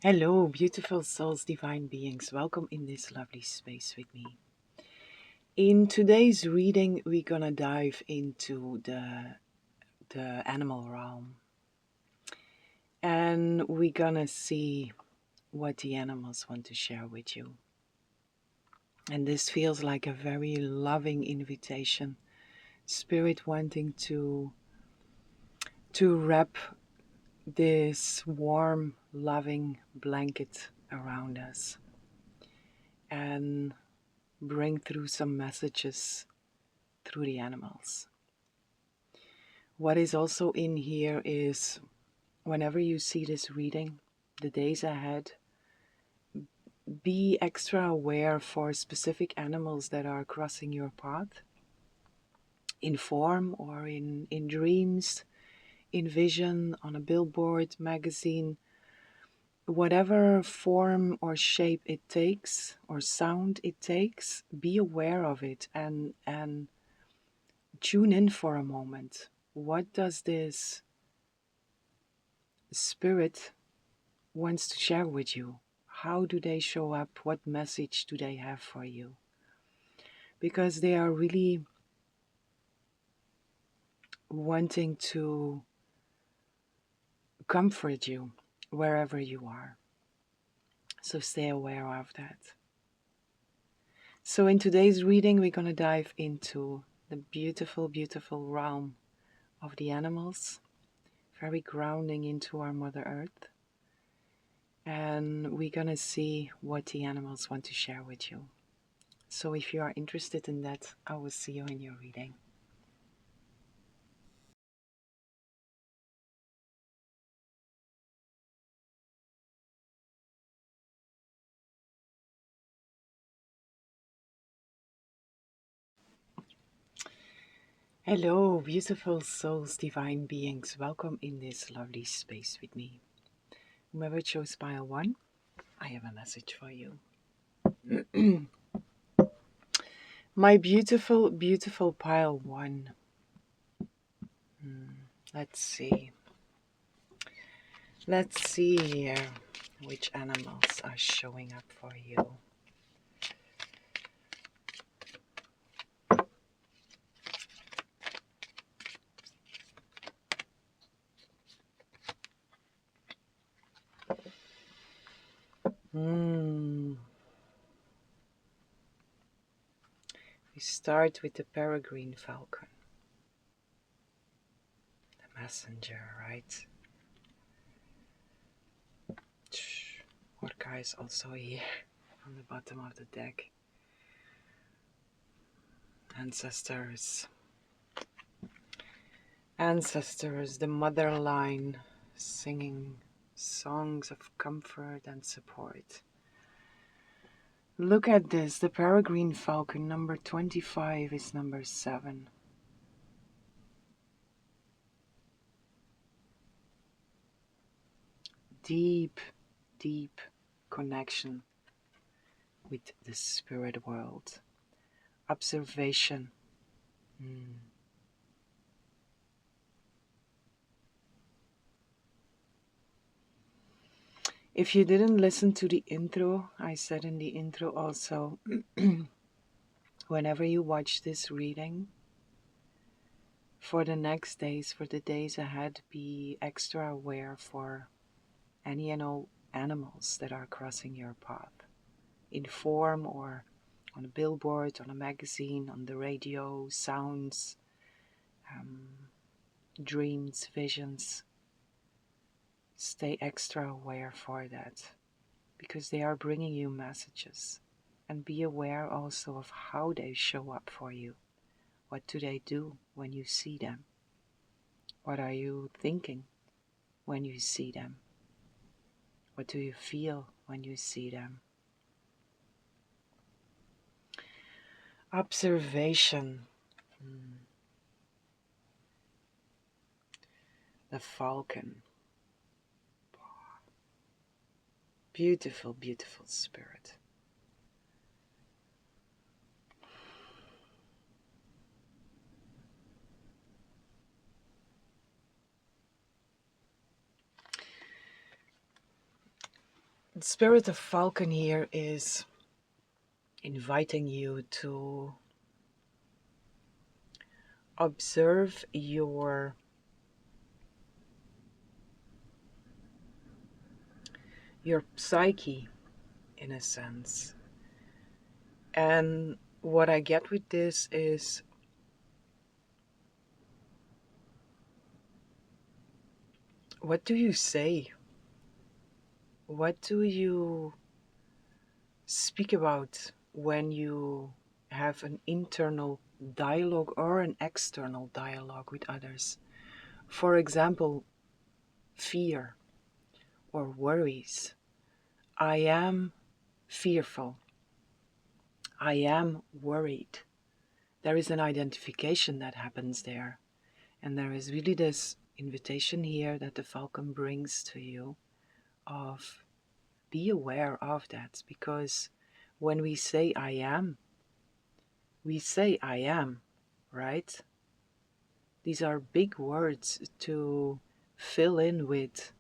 Hello, beautiful souls, divine beings. Welcome in this lovely space with me. In today's reading, we're gonna dive into the animal realm, and we're gonna see what the animals want to share with you. And this feels like a very loving invitation, spirit wanting to wrap this warm, loving blanket around us and bring through some messages through the animals. What is also in here is whenever you see this reading, the days ahead, be extra aware for specific animals that are crossing your path in form or in dreams, in vision, on a billboard, magazine, whatever form or shape it takes or sound it takes, be aware of it and tune in for a moment. What does this spirit wants to share with you? How do they show up? What message do they have for you? Because they are really wanting to comfort you wherever you are. So stay aware of that. So in today's reading, we're going to dive into the beautiful, beautiful realm of the animals, very grounding into our Mother Earth. And we're going to see what the animals want to share with you. So if you are interested in that, I will see you in your reading. Hello, beautiful souls, divine beings. Welcome in this lovely space with me. Whoever chose pile 1, I have a message for you. My beautiful, beautiful pile 1. Let's see. Let's see here which animals are showing up for you. We start with the peregrine falcon, the messenger, right? Orca is also here on the bottom of the deck. Ancestors, the mother line, singing songs of comfort and support. Look at this, the peregrine falcon, number 25 is number 7. Deep, deep connection with the spirit world. Observation. If you didn't listen to the intro, I said in the intro also, whenever you watch this reading, for the next days, for the days ahead, be extra aware for any and all animals that are crossing your path, in form or on a billboard, on a magazine, on the radio, sounds, dreams, visions. Stay extra aware for that, because they are bringing you messages. And be aware also of how they show up for you. What do they do when you see them? What are you thinking when you see them? What do you feel when you see them? Observation. The falcon. Beautiful, beautiful spirit. The spirit of Falcon here is inviting you to observe your psyche, in a sense. And what I get with this is what do you say? What do you speak about when you have an internal dialogue or an external dialogue with others? For example, fear or worries. I am fearful. I am worried. There is an identification that happens there. And there is really this invitation here that the falcon brings to you of be aware of that, because when we say I am, we say I am, right? These are big words to fill in with.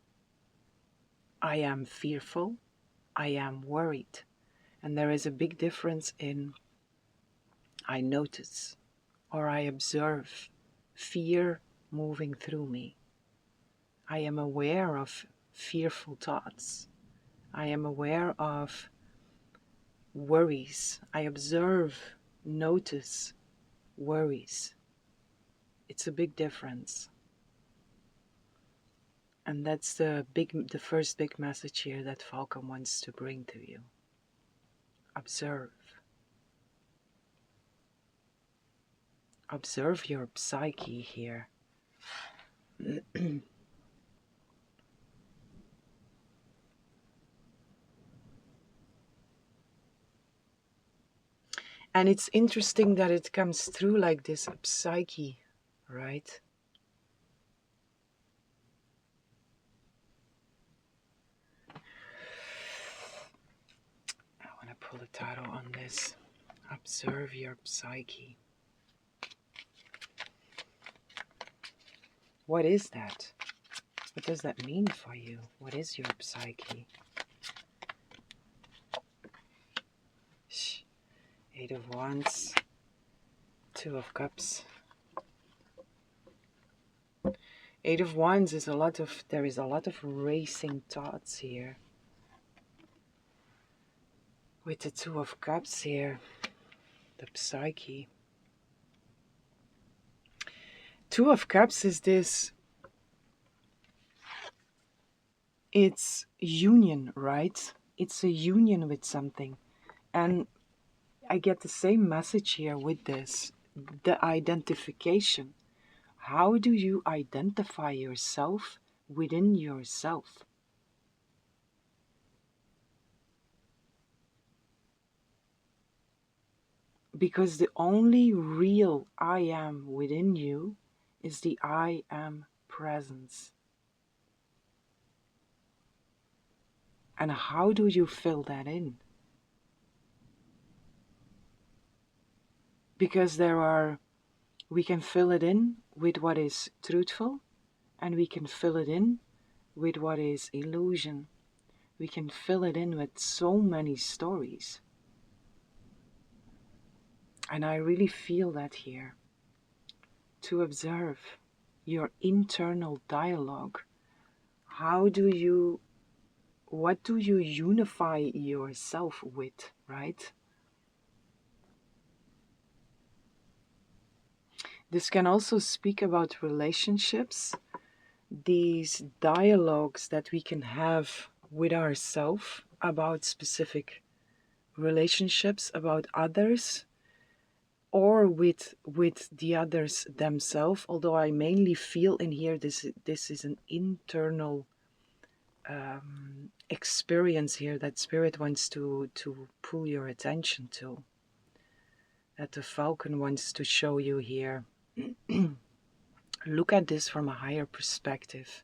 I am fearful, I am worried. And there is a big difference in I notice or I observe fear moving through me. I am aware of fearful thoughts. I am aware of worries. I observe, notice worries. It's a big difference. And that's the first big message here that Falcon wants to bring to you. Observe. Observe your psyche here. And it's interesting that it comes through like this psyche, right? I want to pull a title on this. Observe your psyche. What is that? What does that mean for you? What is your psyche? Eight of Wands, Two of Cups. Eight of Wands is there is a lot of racing thoughts here. With the Two of Cups here, the psyche. Two of Cups is this, it's union, right? It's a union with something. And I get the same message here with this, the identification. How do you identify yourself within yourself? Because the only real I am within you is the I am presence. And how do you fill that in? Because we can fill it in with what is truthful, and we can fill it in with what is illusion. We can fill it in with so many stories. And I really feel that here. To observe your internal dialogue. What do you unify yourself with, right? This can also speak about relationships, these dialogues that we can have with ourselves about specific relationships, about others, or with the others themselves. Although I mainly feel in here this is an internal experience here that Spirit wants to pull your attention to, that the falcon wants to show you here. Look at this from a higher perspective.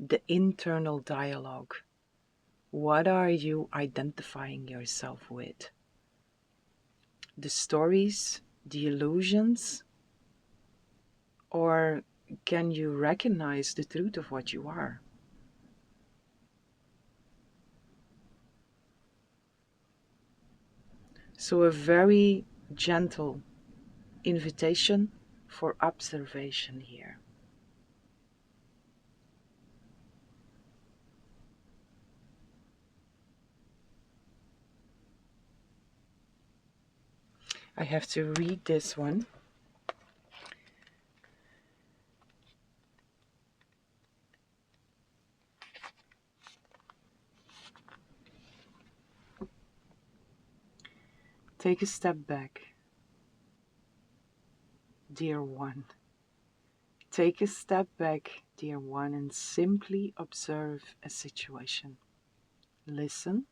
The internal dialogue. What are you identifying yourself with? The stories, the illusions, or can you recognize the truth of what you are? So a very gentle invitation for observation here. I have to read this one. Take a step back, dear one. Take a step back, dear one, and simply observe a situation. Listen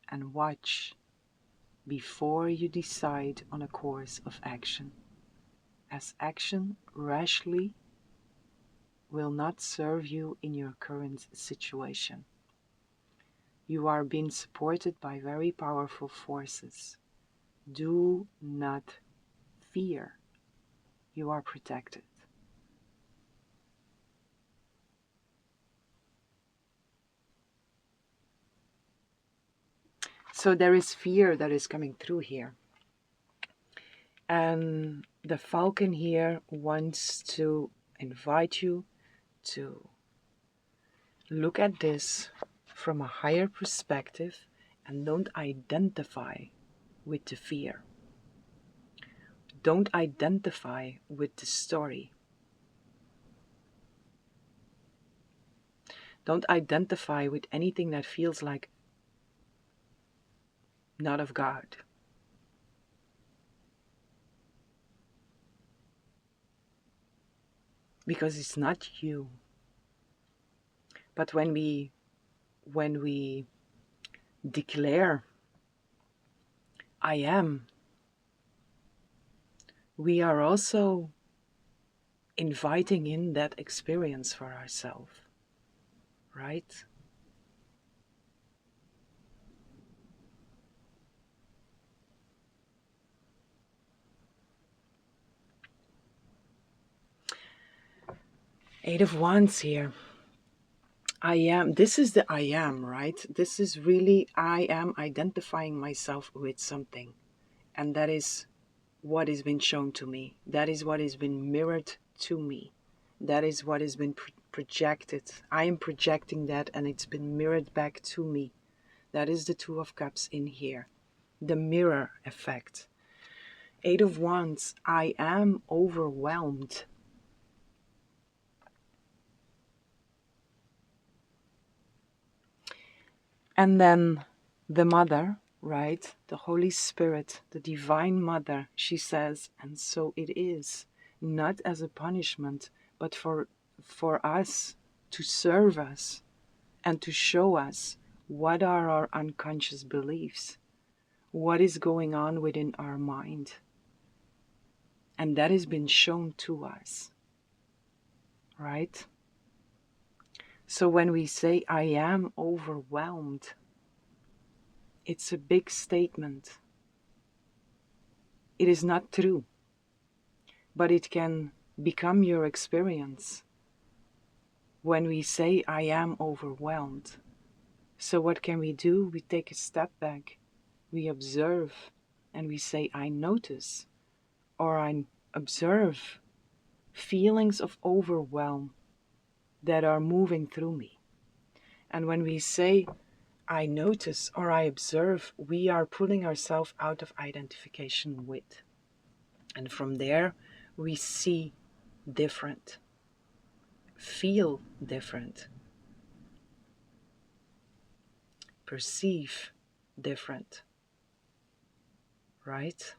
and watch before you decide on a course of action, as action rashly will not serve you in your current situation. You are being supported by very powerful forces. Do not fear. You are protected. So there is fear that is coming through here. And the falcon here wants to invite you to look at this from a higher perspective and don't identify with the fear. Don't identify with the story. Don't identify with anything that feels like not of God. Because it's not you. But when we declare I am, we are also inviting in that experience for ourselves, right? Eight of Wands here. I am, this is the I am, right? This is really, I am identifying myself with something. And that is what has been shown to me. That is what has been mirrored to me. That is what has been projected. I am projecting that and it's been mirrored back to me. That is the Two of Cups in here. The mirror effect. Eight of Wands, I am overwhelmed. And then the mother, right? The Holy Spirit, the Divine Mother, she says, and so it is, not as a punishment, but for us, to serve us and to show us what are our unconscious beliefs, what is going on within our mind. And that has been shown to us, right? So when we say, I am overwhelmed, it's a big statement. It is not true, but it can become your experience when we say, I am overwhelmed. So what can we do? We take a step back, we observe, and we say, I notice, or I observe feelings of overwhelm that are moving through me. And when we say, I notice or I observe, we are pulling ourselves out of identification with. And from there, we see different, feel different, perceive different, right?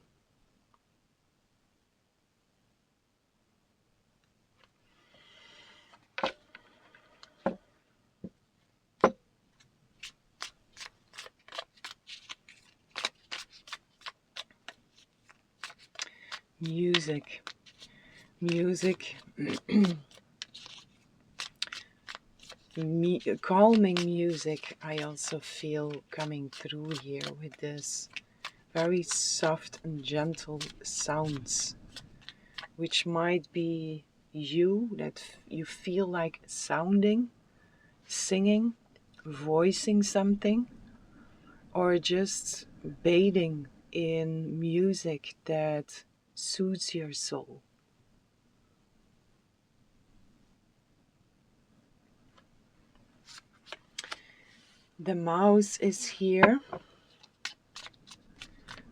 Music. Calming music I also feel coming through here with this very soft and gentle sounds, which might be you, that you feel like sounding, singing, voicing something, or just bathing in music that soothes your soul. The mouse is here,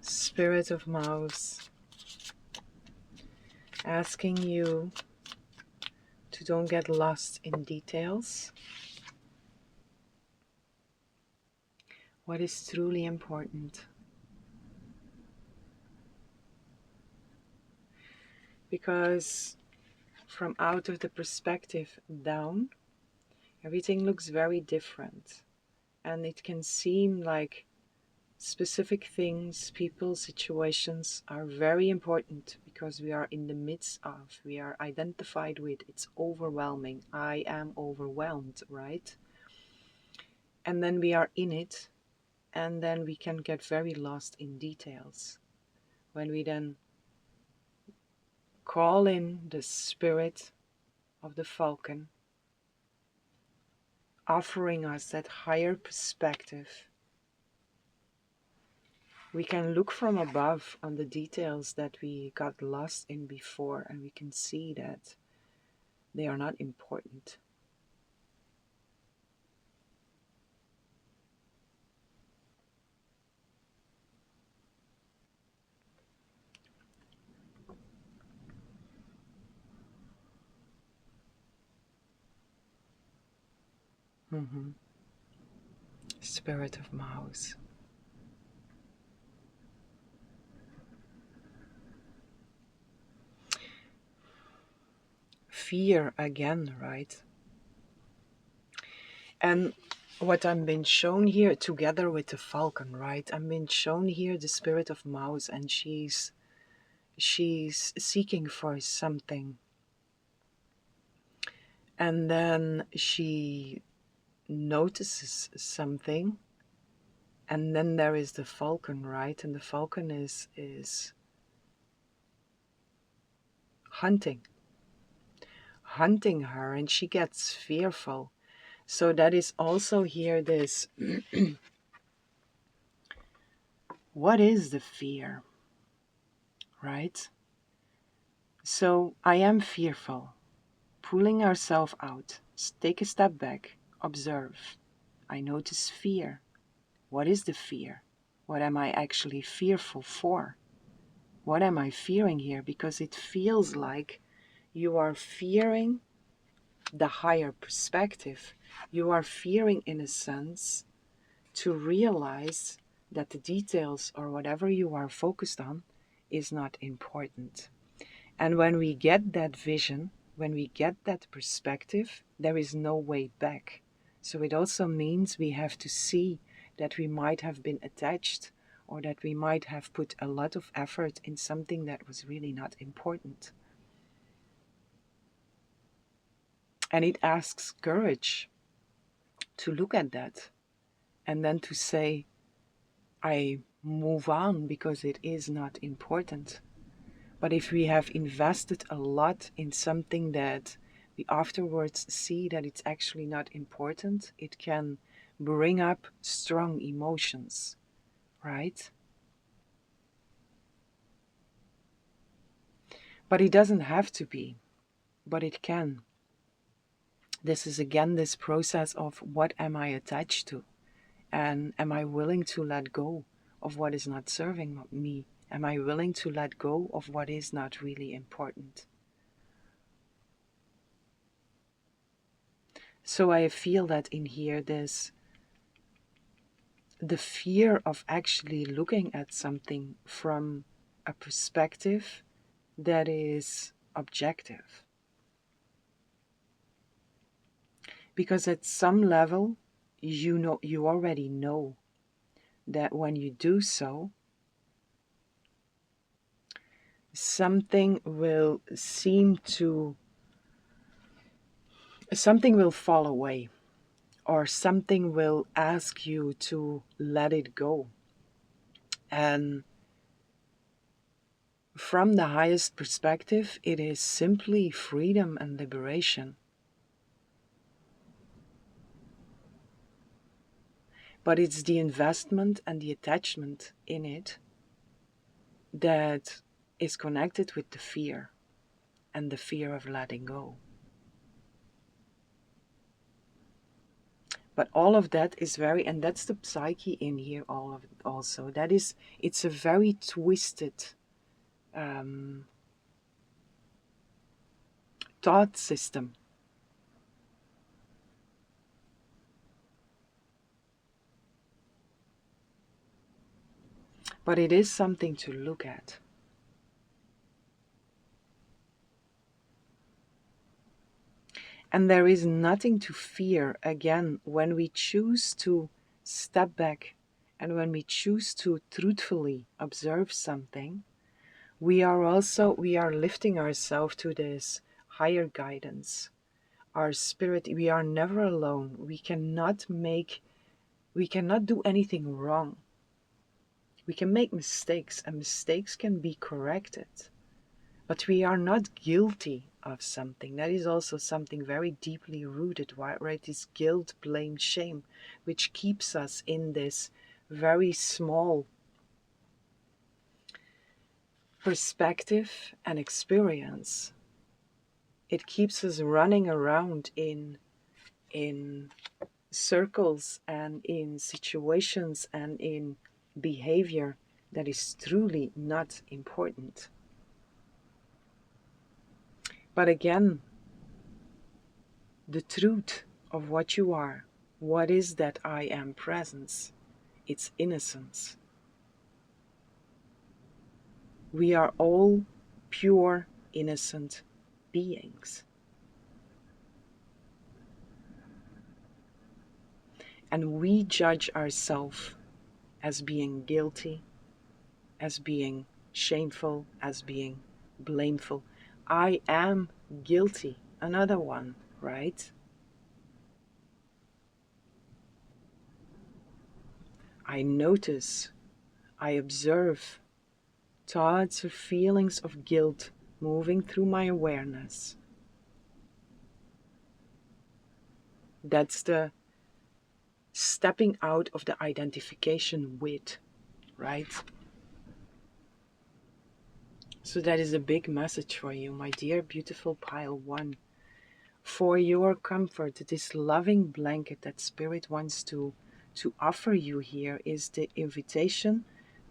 spirit of mouse, asking you to don't get lost in details. What is truly important? Because from out of the perspective down, everything looks very different. And it can seem like specific things, people, situations are very important because we are in the midst of, we are identified with, it's overwhelming. I am overwhelmed, right? And then we are in it, and then we can get very lost in details. When we then call in the spirit of the falcon, offering us that higher perspective, we can look from above on the details that we got lost in before, and we can see that they are not important. Mm-hmm. Spirit of mouse. Fear again, right? And what I'm being shown here together with the falcon, right? I'm being shown here the spirit of mouse, and she's seeking for something. And then she notices something, and then there is the falcon, right? And the falcon is hunting her, and she gets fearful. So that is also here this what is the fear, right? So I am fearful, pulling ourselves out, take a step back, observe. I notice fear. What is the fear? What am I actually fearful for? What am I fearing here? Because it feels like you are fearing the higher perspective. You are fearing, in a sense, to realize that the details or whatever you are focused on is not important. And when we get that vision, when we get that perspective, there is no way back. So it also means we have to see that we might have been attached, or that we might have put a lot of effort in something that was really not important. And it asks courage to look at that and then to say, I move on because it is not important. But if we have invested a lot in something that we afterwards see that it's actually not important, it can bring up strong emotions, right? But it doesn't have to be, but it can. This is again this process of what am I attached to? And am I willing to let go of what is not serving me? Am I willing to let go of what is not really important? So I feel that in here there's the fear of actually looking at something from a perspective that is objective. Because at some level, you already know that when you do so, something will fall away, or something will ask you to let it go. And from the highest perspective, it is simply freedom and liberation. But it's the investment and the attachment in it that is connected with the fear, and the fear of letting go. But all of that is very, and that's the psyche in here, all of it also. That is, it's a very twisted thought system. But it is something to look at. And there is nothing to fear, again, when we choose to step back and when we choose to truthfully observe something. We are lifting ourselves to this higher guidance. Our spirit, we are never alone. We cannot do anything wrong. We can make mistakes, and mistakes can be corrected. But we are not guilty of something. That is also something very deeply rooted, right? This guilt, blame, shame, which keeps us in this very small perspective and experience. It keeps us running around in circles and in situations and in behavior that is truly not important. But again, the truth of what you are, what is that I am presence? It's innocence. We are all pure, innocent beings. And we judge ourselves as being guilty, as being shameful, as being blameful. I am guilty, another one, right? I notice, I observe thoughts or feelings of guilt moving through my awareness. That's the stepping out of the identification with, right? So that is a big message for you, my dear beautiful pile one. For your comfort, this loving blanket that Spirit wants to offer you here is the invitation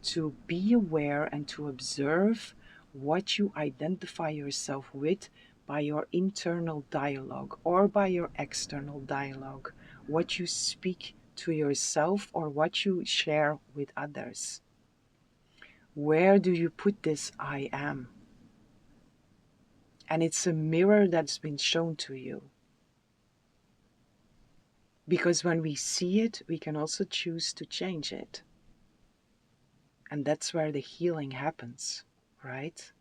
to be aware and to observe what you identify yourself with by your internal dialogue or by your external dialogue, what you speak to yourself or what you share with others. Where do you put this I am? And it's a mirror that's been shown to you. Because when we see it, we can also choose to change it. And that's where the healing happens, right?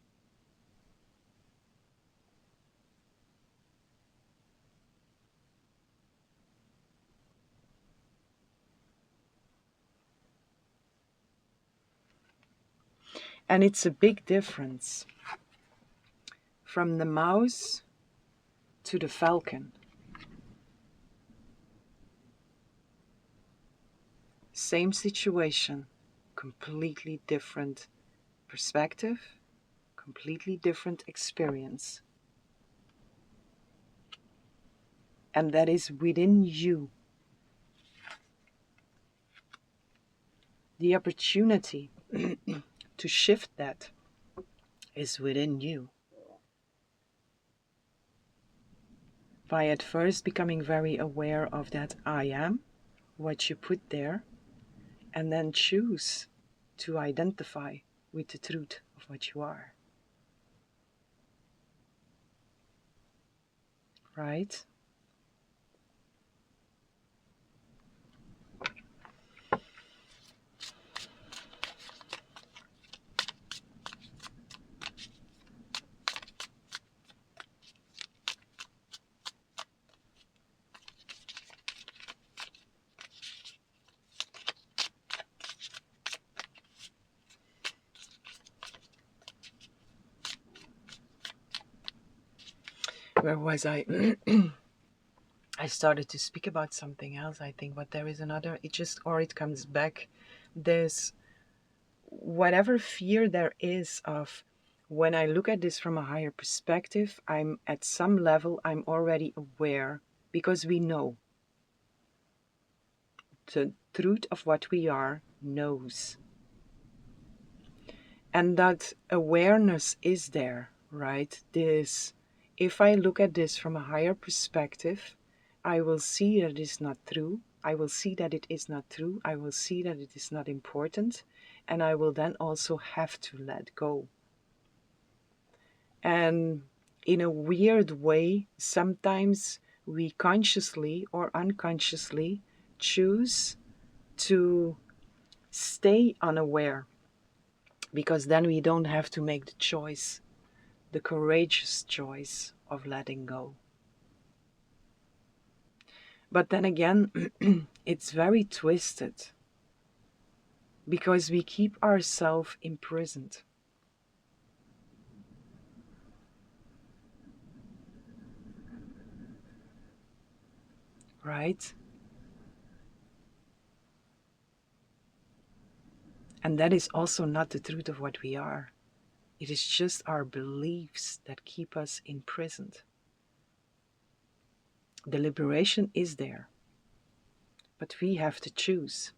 And it's a big difference from the mouse to the falcon. Same situation, completely different perspective, completely different experience. And that is within you. The opportunity to shift that is within you. By at first becoming very aware of that I am, what you put there, and then choose to identify with the truth of what you are. Right? Where was I? I started to speak about something else, I think, but there is another, it comes back. There's whatever fear there is of, when I look at this from a higher perspective, I'm at some level, I'm already aware, because we know. The truth of what we are knows. And that awareness is there, right? If I look at this from a higher perspective, I will see that it is not true. I will see that it is not true. I will see that it is not important. And I will then also have to let go. And in a weird way, sometimes we consciously or unconsciously choose to stay unaware, because then we don't have to make the choice, the courageous choice of letting go. But then again, it's very twisted, because we keep ourselves imprisoned. Right? And that is also not the truth of what we are. It is just our beliefs that keep us imprisoned. The liberation is there, but we have to choose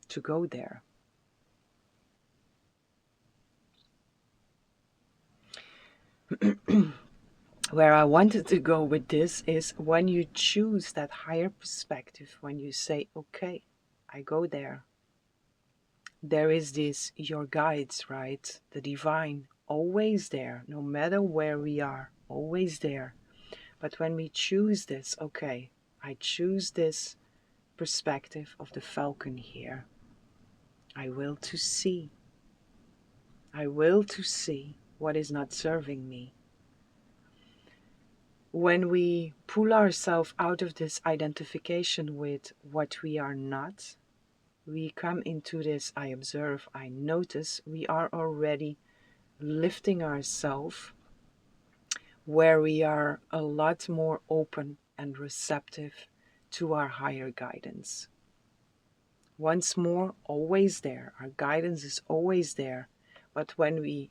to go there. Where I wanted to go with this is, when you choose that higher perspective, when you say, okay, I go there. There is this, your guides, right? The divine, always there, no matter where we are, always there. But when we choose this, okay, I choose this perspective of the falcon here. I will to see. I will to see what is not serving me. When we pull ourselves out of this identification with what we are not, we come into this, I observe, I notice, we are already lifting ourselves, where we are a lot more open and receptive to our higher guidance. Once more, always there. Our guidance is always there. But when we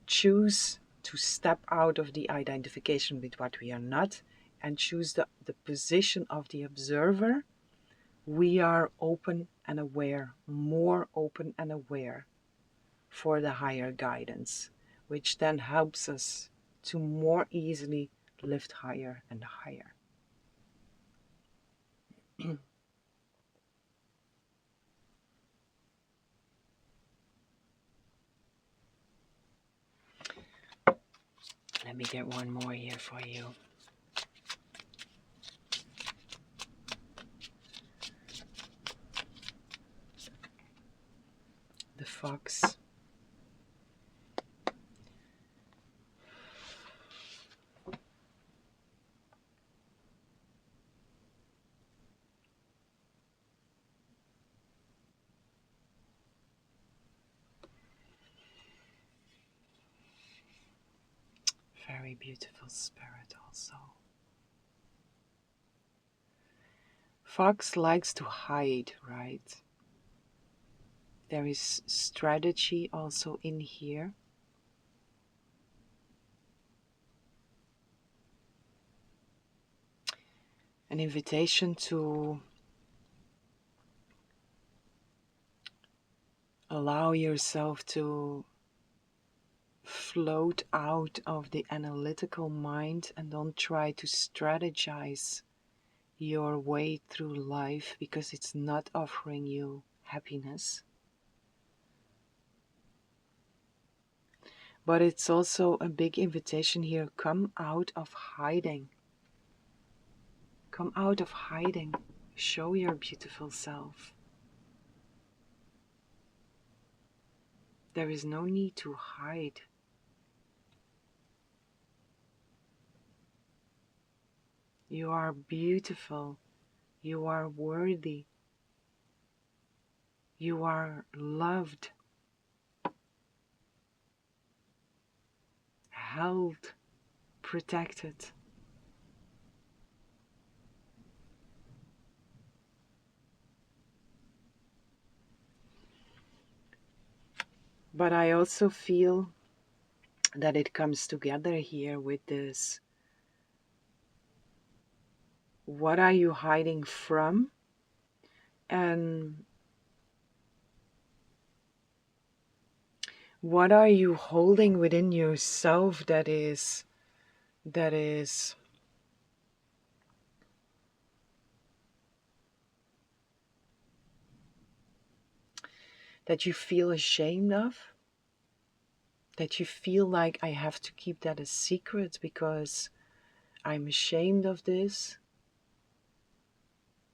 choose to step out of the identification with what we are not and choose the position of the observer, we are open and aware, more open and aware for the higher guidance, which then helps us to more easily lift higher and higher. Let me get one more here for you. The fox. Very beautiful spirit also. Fox likes to hide, right? There is strategy also in here. An invitation to allow yourself to float out of the analytical mind and don't try to strategize your way through life, because it's not offering you happiness. But it's also a big invitation here. Come out of hiding. Come out of hiding. Show your beautiful self. There is no need to hide. You are beautiful. You are worthy. You are loved, held, protected. But I also feel that it comes together here with this. What are you hiding from? And what are you holding within yourself that is that you feel ashamed of? That you feel like, I have to keep that a secret because I'm ashamed of this?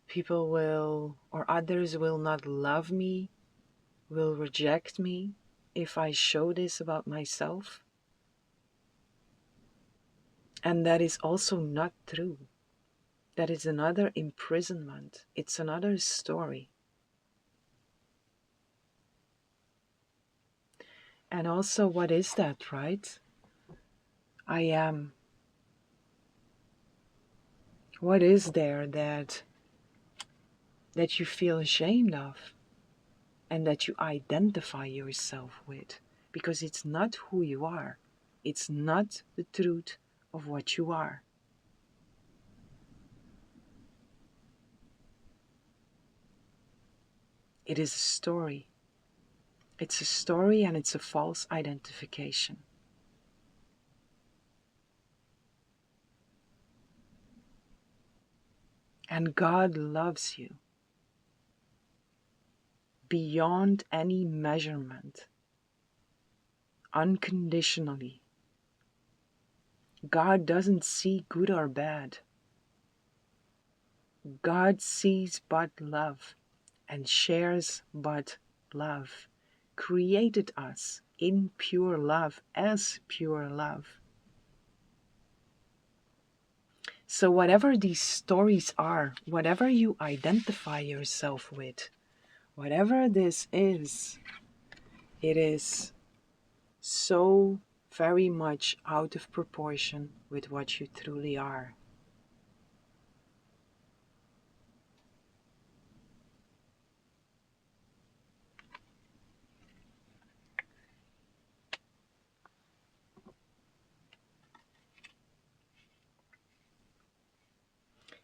People will, or others will not love me, will reject me if I show this about myself? And that is also not true. That is another imprisonment. It's another story. And also, what is that, right? I am. What is there that you feel ashamed of and that you identify yourself with? Because it's not who you are. It's not the truth of what you are. It is a story. It's a story and it's a false identification. And God loves you beyond any measurement, unconditionally. God doesn't see good or bad. God sees but love and shares but love. Created us in pure love, as pure love. So whatever these stories are, whatever you identify yourself with, whatever this is, it is so very much out of proportion with what you truly are.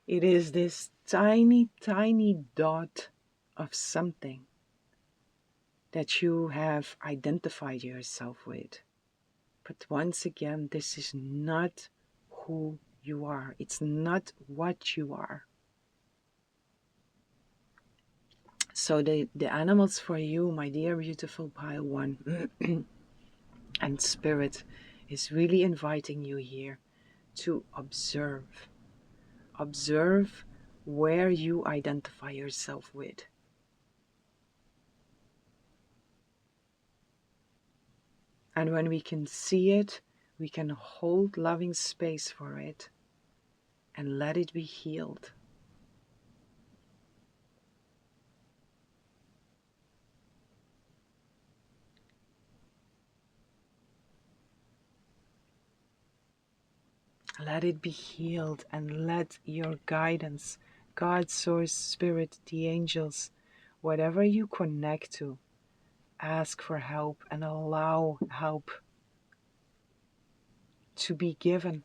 It is this tiny, tiny dot of something that you have identified yourself with. But once again, this is not who you are. It's not what you are. So the animals for you, my dear beautiful pile one, and spirit is really inviting you here to observe. Observe where you identify yourself with. And when we can see it, we can hold loving space for it and let it be healed. Let it be healed and let your guidance, God, Source, Spirit, the angels, whatever you connect to, ask for help and allow help to be given.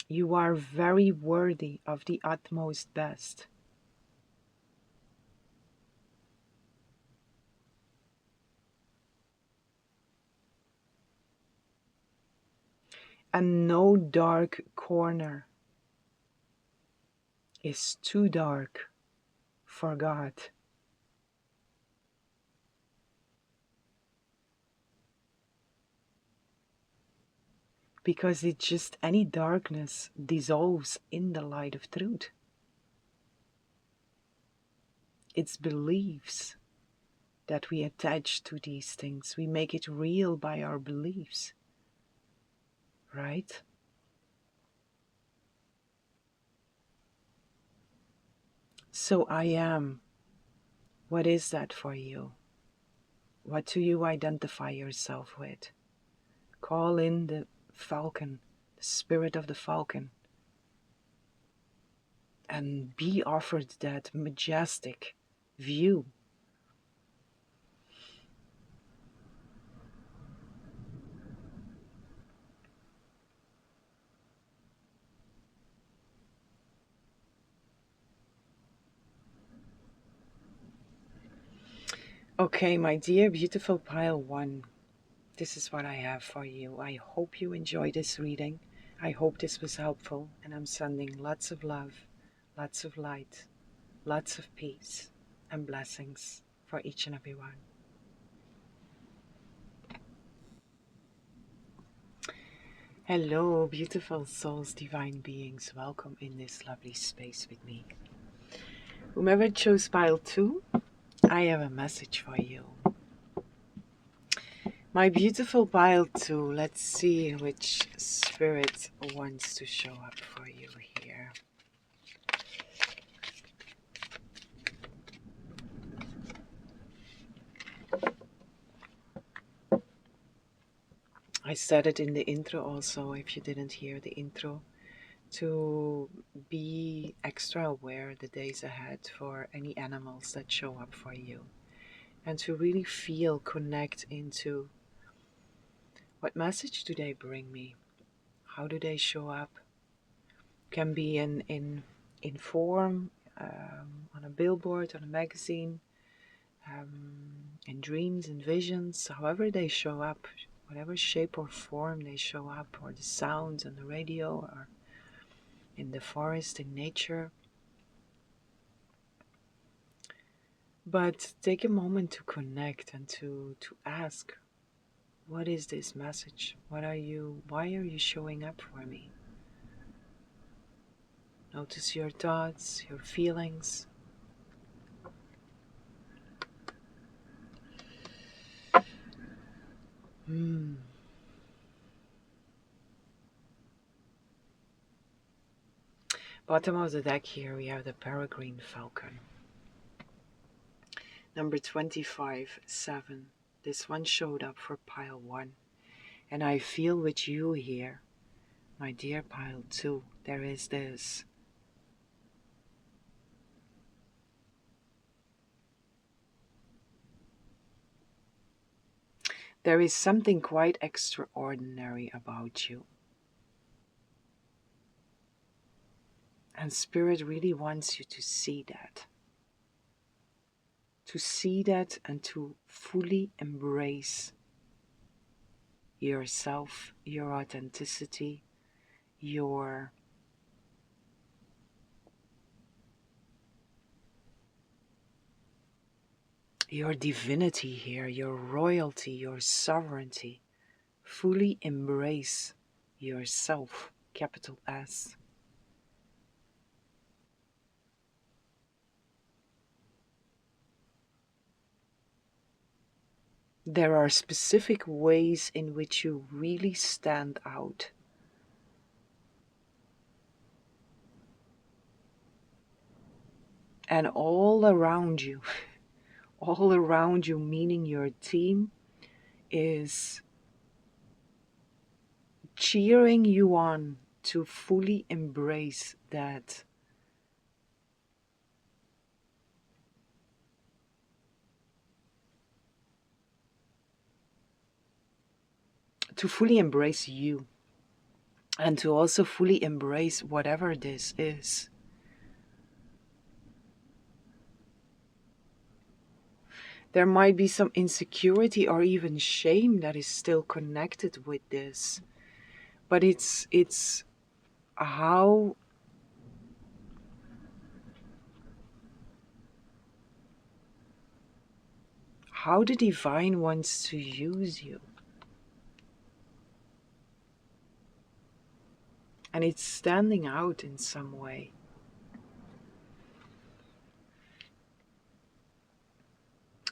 You are very worthy of the utmost best. And no dark corner is too dark for God. Because it's just any darkness dissolves in the light of truth. It's beliefs that we attach to these things. We make it real by our beliefs. Right? So I am. What is that for you? What do you identify yourself with? Call in the falcon, the spirit of the falcon, and be offered that majestic view. Okay, my dear beautiful pile 1, this is what I have for you. I hope you enjoyed this reading. I hope this was helpful, and I'm sending lots of love, lots of light, lots of peace and blessings for each and every one. Hello, beautiful souls, divine beings. Welcome in this lovely space with me. Whomever chose pile 2, I have a message for you. My beautiful pile 2, let's see which spirit wants to show up for you here. I said it in the intro also, if you didn't hear the intro, to be extra aware the days ahead for any animals that show up for you, and to really feel, connect into what message do they bring me, how do they show up. Can be in form, on a billboard, on a magazine, in dreams and visions, however they show up, whatever shape or form they show up, or the sounds on the radio, or in the forest, in nature. But take a moment to connect and to ask, what is this message? Why are you showing up for me? Notice your thoughts, your feelings. Bottom of the deck here we have the peregrine falcon. Number 25, 7. This one showed up for pile 1. And I feel with you here, my dear pile 2, there is this. There is something quite extraordinary about you. And Spirit really wants you to see that. To see that and to fully embrace yourself, your authenticity, your divinity here, your royalty, your sovereignty. Fully embrace yourself, capital S. There are specific ways in which you really stand out. And all around you, meaning your team, is cheering you on to fully embrace that. To fully embrace you. And to also fully embrace whatever this is. There might be some insecurity or even shame that is still connected with this. But it's how the divine wants to use you. And it's standing out in some way.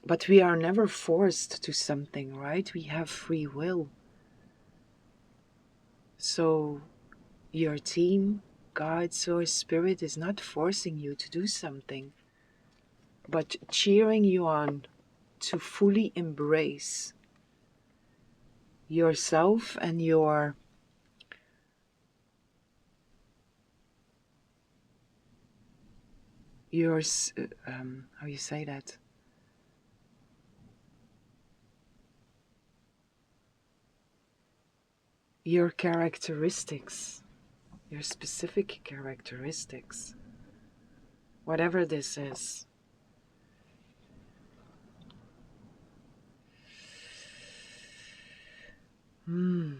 But we are never forced to something, right? We have free will. So your team, God, Source, Spirit is not forcing you to do something, but cheering you on to fully embrace yourself and your how you say that? Your characteristics, your specific characteristics, whatever this is. Hmm.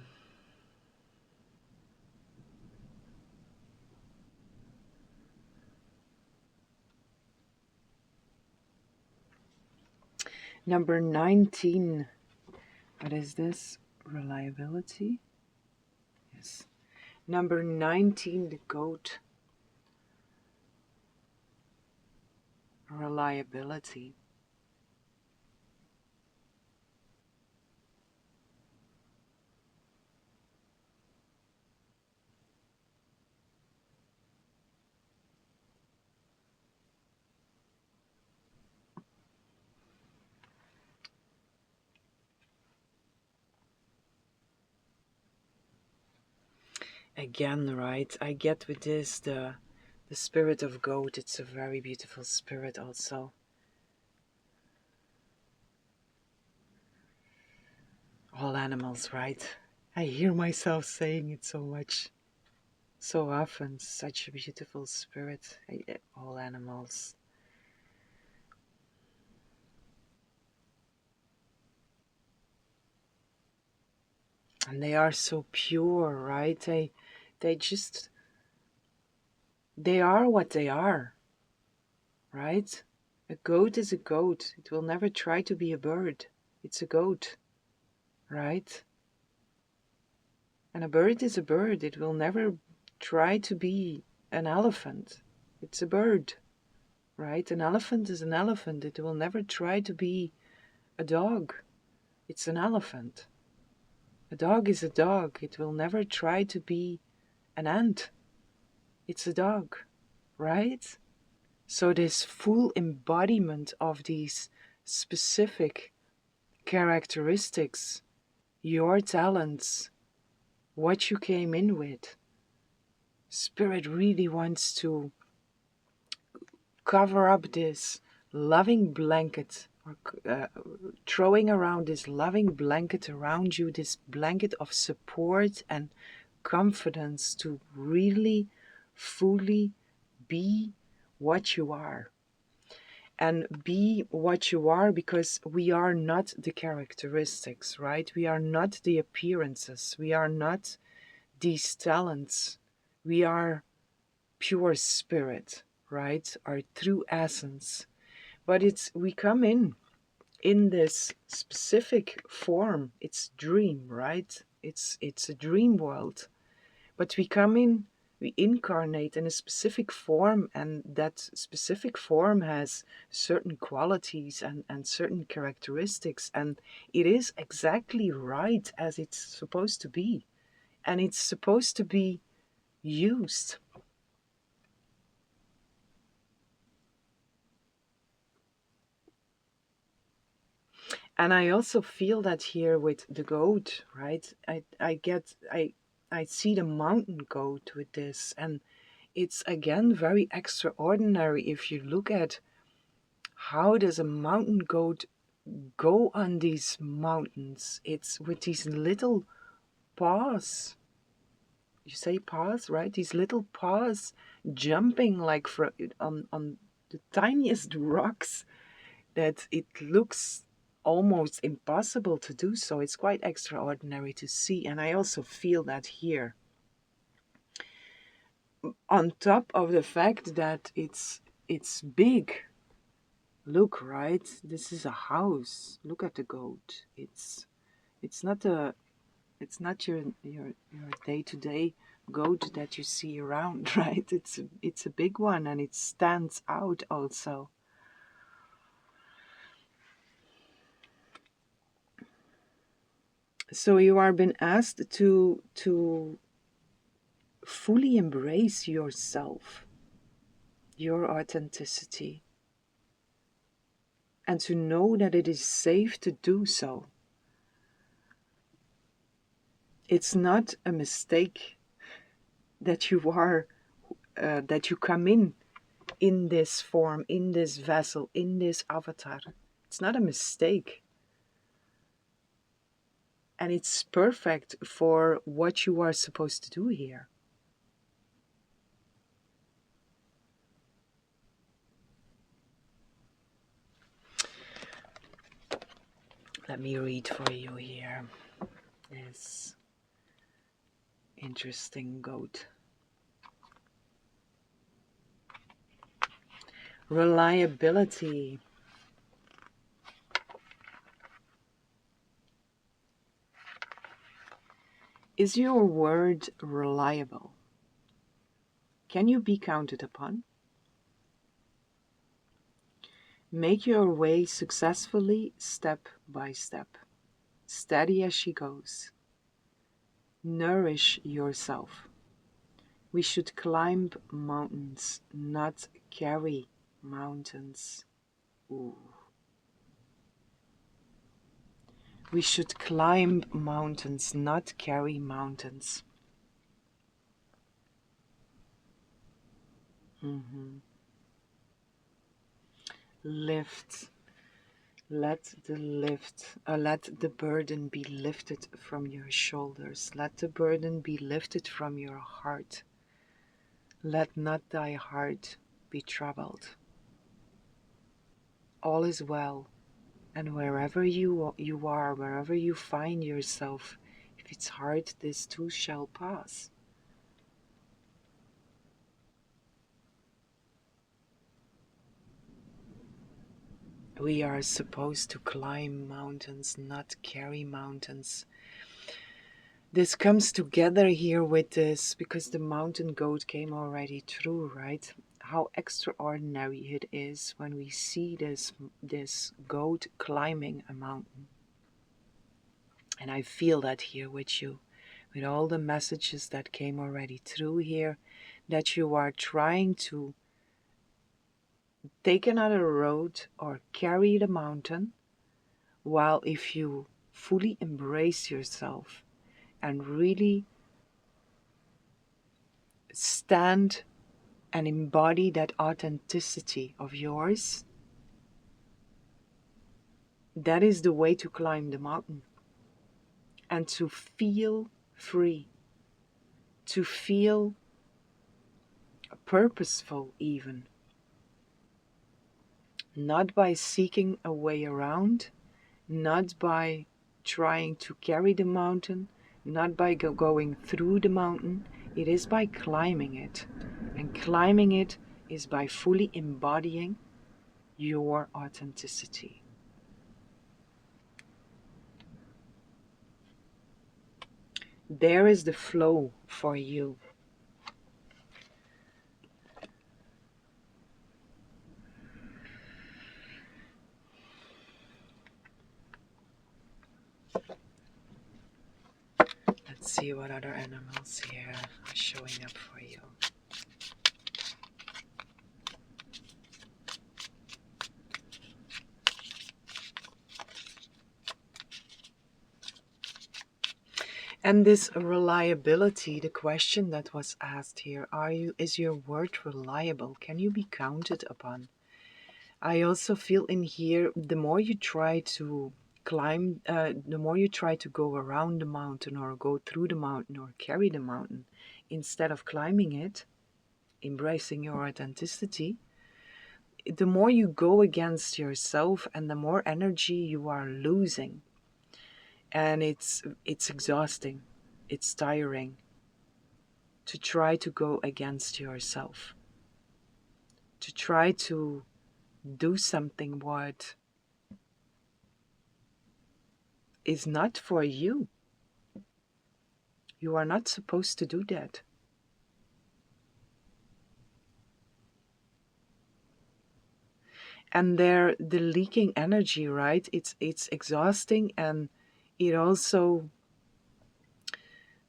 Number 19. What is this? Reliability? Yes. Number 19, the goat. Reliability. Again, right? I get with this the spirit of goat. It's a very beautiful spirit also. All animals, right? I hear myself saying it so much, so often. Such a beautiful spirit. All animals. And they are so pure, right? They just, they are what they are, right? A goat is a goat. It will never try to be a bird. It's a goat, right? And a bird is a bird. It will never try to be an elephant. It's a bird, right? An elephant is an elephant. It will never try to be a dog. It's an elephant. A dog is a dog. It will never try to be an ant. It's a dog, right? So this full embodiment of these specific characteristics, your talents, what you came in with, Spirit really wants to cover up this loving blanket, or throwing around this loving blanket around you, this blanket of support and confidence to really fully be what you are. And be what you are, because we are not the characteristics, right? We are not the appearances. We are not these talents. We are pure spirit, right? Our true essence. But we come in this specific form. It's dream, right? It's a dream world. But we come in, we incarnate in a specific form, and that specific form has certain qualities and certain characteristics, and it is exactly right as it's supposed to be. And it's supposed to be used. And I also feel that here with the goat, right? I see the mountain goat with this, and it's again very extraordinary if you look at how does a mountain goat go on these mountains. It's with these little paws. You say paws, right? These little paws jumping like on the tiniest rocks that it looks almost impossible to do so. It's quite extraordinary to see, and I also feel that here. On top of the fact that it's big. Look, right? This is a house. Look at the goat. It's not a it's not your day-to-day goat that you see around, right? It's a big one, and it stands out also. So you are being asked to fully embrace yourself, your authenticity, and to know that it is safe to do so. It's not a mistake that that you come in this form, in this vessel, in this avatar. It's not a mistake. And it's perfect for what you are supposed to do here. Let me read for you here. this interesting goat. Reliability. Is your word reliable? Can you be counted upon? Make your way successfully step by step, steady as she goes. Nourish yourself. We should climb mountains, not carry mountains. Ooh. We should climb mountains, not carry mountains. Lift. Let the burden be lifted from your shoulders. Let the burden be lifted from your heart. Let not thy heart be troubled. All is well, and wherever you are, wherever you find yourself, if it's hard, this too shall pass. We are supposed to climb mountains, not carry mountains. This comes together here with this, because the mountain goat came already through, right? How extraordinary it is when we see this goat climbing a mountain. And I feel that here with you, with all the messages that came already through here, that you are trying to take another road or carry the mountain, while if you fully embrace yourself and really stand and embody that authenticity of yours, that is the way to climb the mountain and to feel free, to feel purposeful even, not by seeking a way around, not by trying to carry the mountain, not by going through the mountain. It is by climbing it. And climbing it is by fully embodying your authenticity. There is the flow for you. Let's see what other animals here are showing up for you. And this reliability, the question that was asked here, is your word reliable? Can you be counted upon? I also feel in here, the more you try to climb, the more you try to go around the mountain or go through the mountain or carry the mountain, instead of climbing it, embracing your authenticity, the more you go against yourself and the more energy you are losing. And it's exhausting, it's tiring to try to go against yourself, to try to do something what is not for you. You are not supposed to do that. And the leaking energy, right? It's exhausting, and it also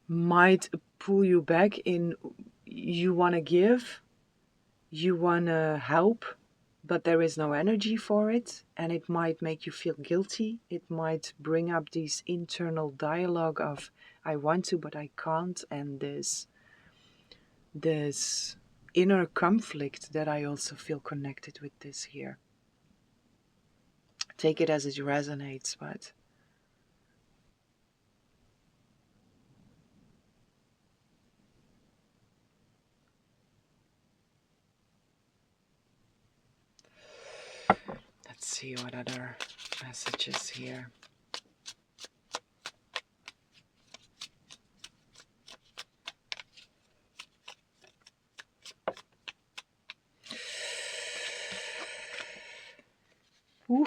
might pull you back in. You want to give, you want to help, but there is no energy for it, and it might make you feel guilty. It might bring up this internal dialogue of I want to but I can't, and this inner conflict that I also feel connected with this here. Take it as it resonates, but let's see what other messages here. Ooh,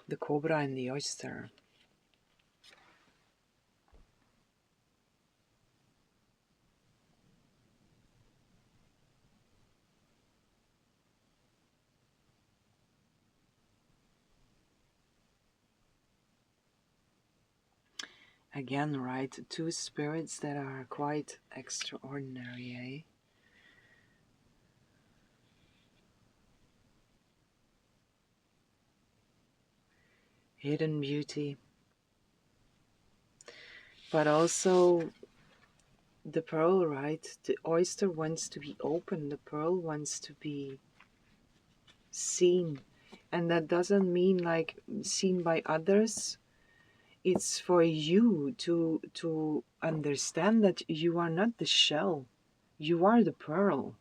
the cobra and the oyster. Again, right, two spirits that are quite extraordinary, eh? Hidden beauty. But also the pearl, right? The oyster wants to be open, the pearl wants to be seen. And that doesn't mean like seen by others. It's for you to understand that you are not the shell. You are the pearl.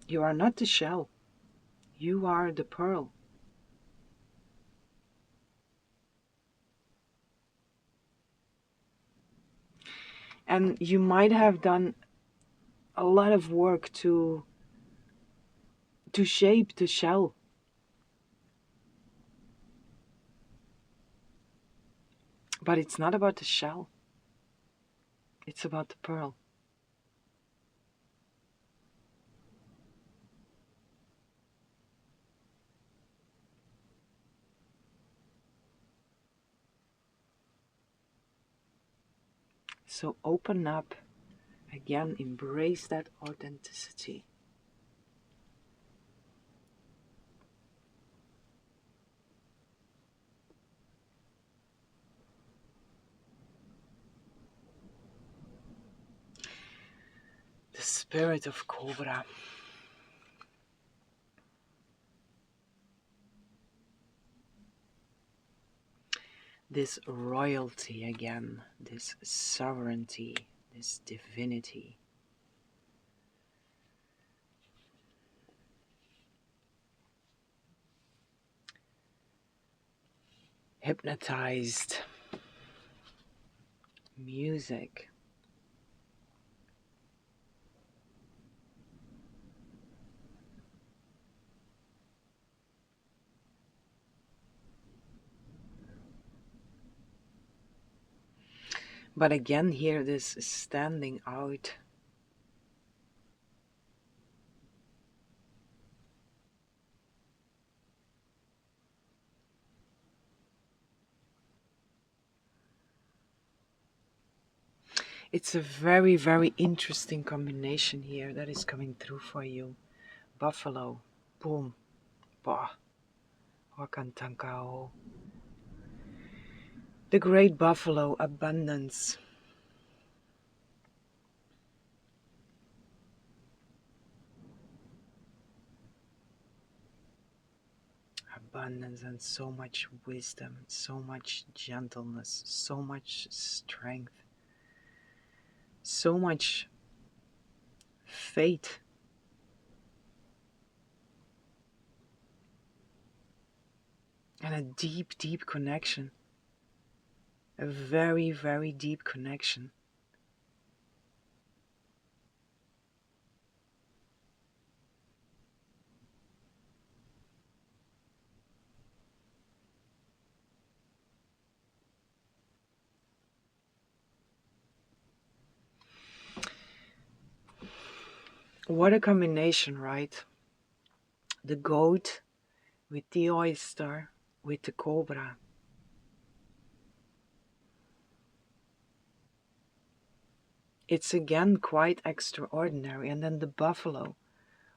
You are not the shell. You are the pearl. And you might have done a lot of work to shape the shell. But it's not about the shell. It's about the pearl. So open up. Again, embrace that authenticity. The spirit of Cobra. This royalty again, this sovereignty, this divinity. Hypnotized music. But again here, this standing out. It's a very, very interesting combination here that is coming through for you. Buffalo, boom, bah, wakantankao. The great buffalo, abundance. Abundance and so much wisdom, so much gentleness, so much strength, so much faith. And a deep, deep connection. A very, very deep connection. What a combination, right? The goat with the oyster, with the cobra. It's again quite extraordinary. And then the buffalo,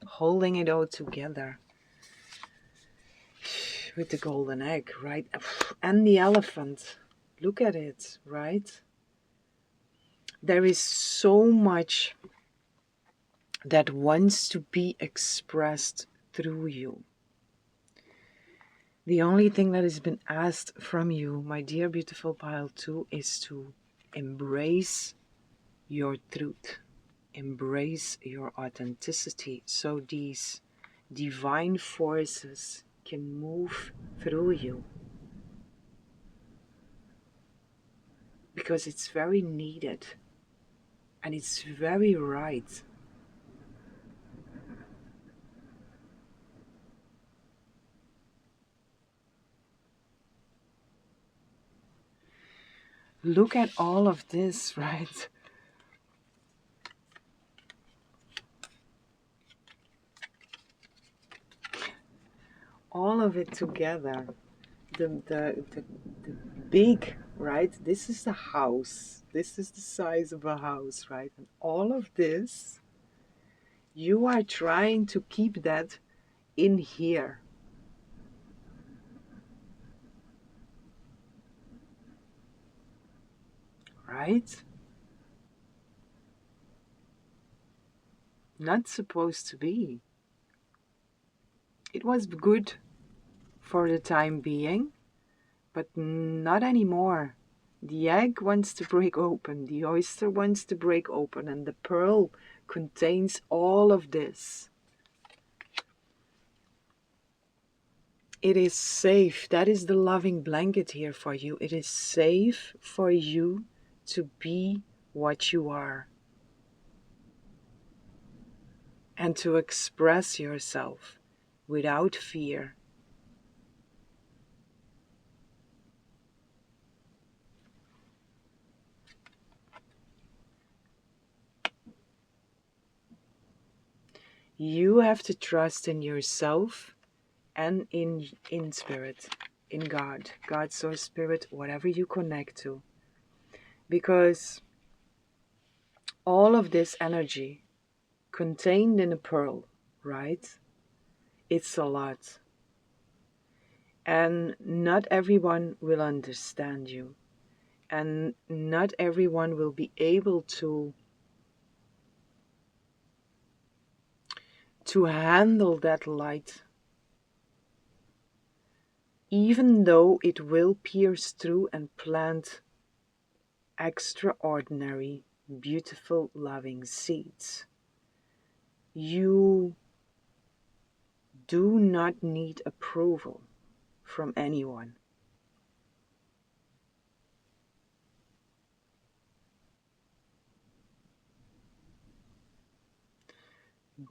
holding it all together with the golden egg, right? And the elephant. Look at it, right? There is so much that wants to be expressed through you. The only thing that has been asked from you, my dear beautiful pile 2, is to embrace your truth. Embrace your authenticity so these divine forces can move through you. because it's very needed and it's very right. Look at all of this, right? All of it together. The big, right? This is the house. This is the size of a house, right? And all of this, you are trying to keep that in here, right? Not supposed to be. It was good for the time being, but not anymore. The egg wants to break open, the oyster wants to break open, and the pearl contains all of this. It is safe. That is the loving blanket here for you. It is safe for you to be what you are and to express yourself without fear. You have to trust in yourself and in spirit, in God, God, source, spirit, whatever you connect to. Because all of this energy contained in a pearl, right? It's a lot. And not everyone will understand you. And not everyone will be able to handle that light, even though it will pierce through and plant extraordinary, beautiful, loving seeds. You do not need approval from anyone.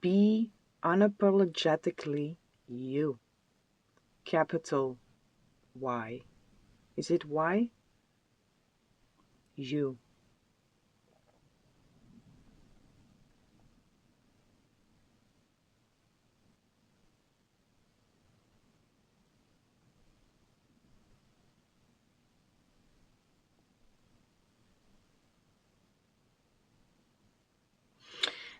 Be unapologetically you. Capital Y. Is it Y? You.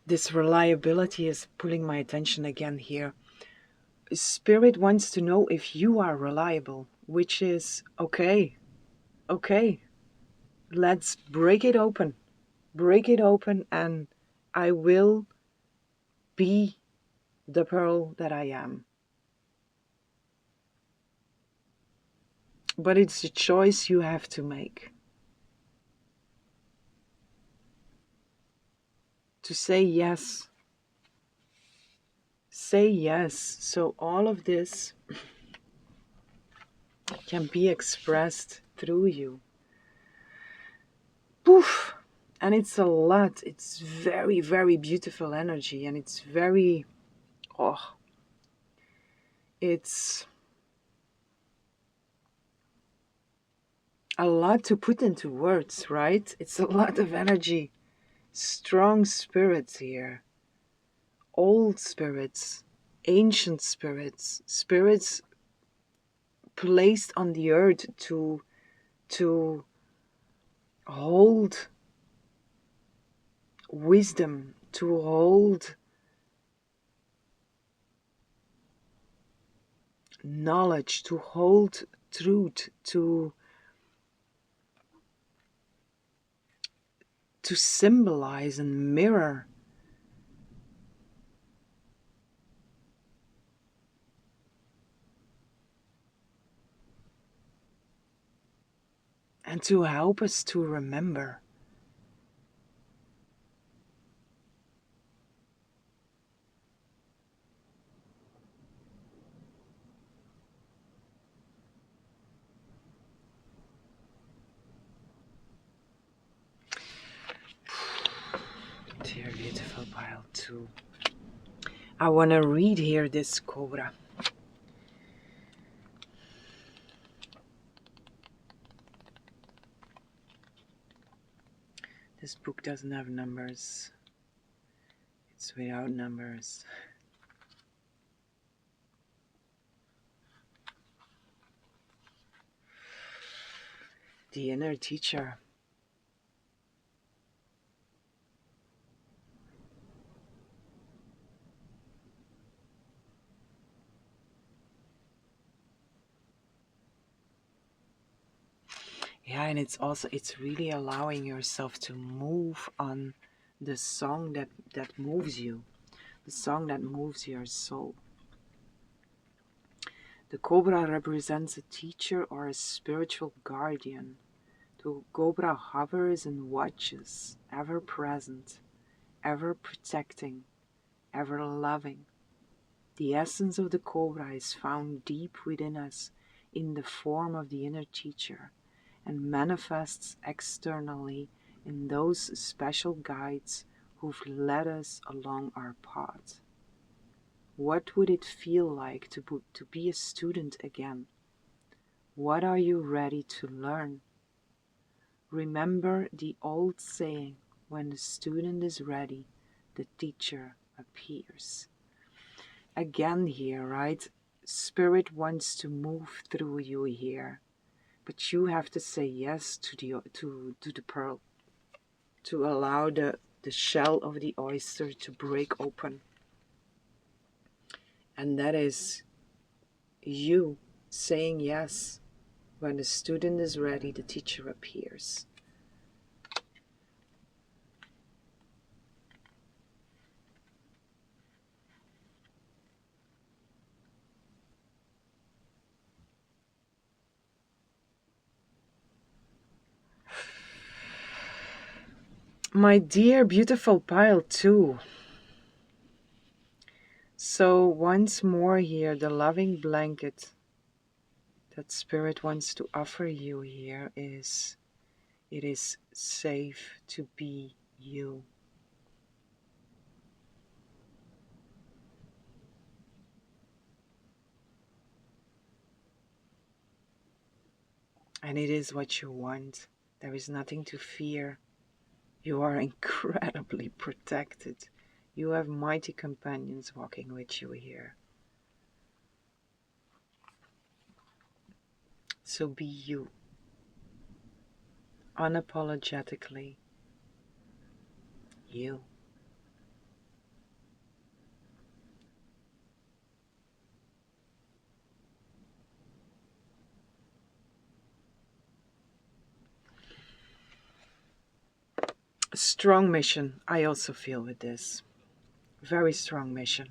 This reliability is pulling my attention again here. Spirit wants to know if you are reliable, which is okay. Okay, let's break it open. Break it open, and I will be the pearl that I am. But it's a choice you have to make. To say yes. Say yes. So all of this can be expressed through you. Poof! And it's a lot. It's very, very beautiful energy. And it's very, it's a lot to put into words, right? It's a lot of energy. Strong spirits here. Old spirits. Ancient spirits. Spirits placed on the earth to hold wisdom, to hold knowledge, to hold truth, to symbolize and mirror. And to help us to remember. to. I want to read here this cobra. This book doesn't have numbers. It's without numbers. The inner teacher. Yeah, and it's really allowing yourself to move on the song that moves you, the song that moves your soul. The cobra represents a teacher or a spiritual guardian. The cobra hovers and watches, ever present, ever protecting, ever loving. The essence of the cobra is found deep within us in the form of the inner teacher, and manifests externally in those special guides who've led us along our path. What would it feel like to be a student again? What are you ready to learn? Remember the old saying, when the student is ready, the teacher appears. Again here, right? Spirit wants to move through you here. But you have to say yes to the pearl, to allow the shell of the oyster to break open. And that is you saying yes. When the student is ready, the teacher appears. My dear beautiful pile 2. So once more here, the loving blanket that Spirit wants to offer you here is, it is safe to be you. And it is what you want. There is nothing to fear. You are incredibly protected. You have mighty companions walking with you here. So be you. Unapologetically you. A strong mission, I also feel with this. Very strong mission.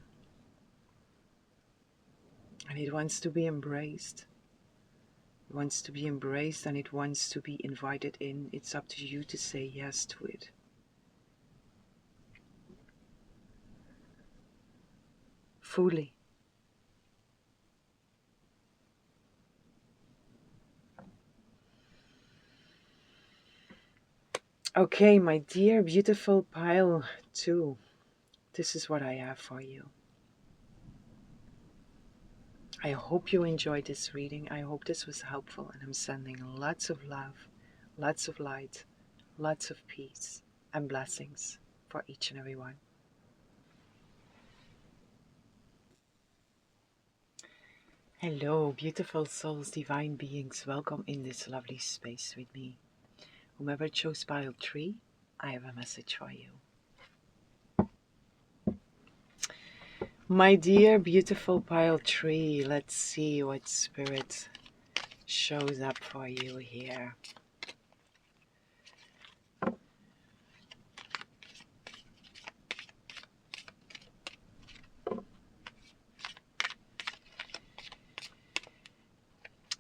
And it wants to be embraced. It wants to be embraced and it wants to be invited in. It's up to you to say yes to it. Fully. Okay, my dear beautiful pile 2. This is what I have for you. I hope you enjoyed this reading. I hope this was helpful, and I'm sending lots of love, lots of light, lots of peace and blessings for each and every one. Hello, beautiful souls, divine beings. Welcome in this lovely space with me. Whomever chose pile 3, I have a message for you. My dear beautiful pile 3, let's see what Spirit shows up for you here.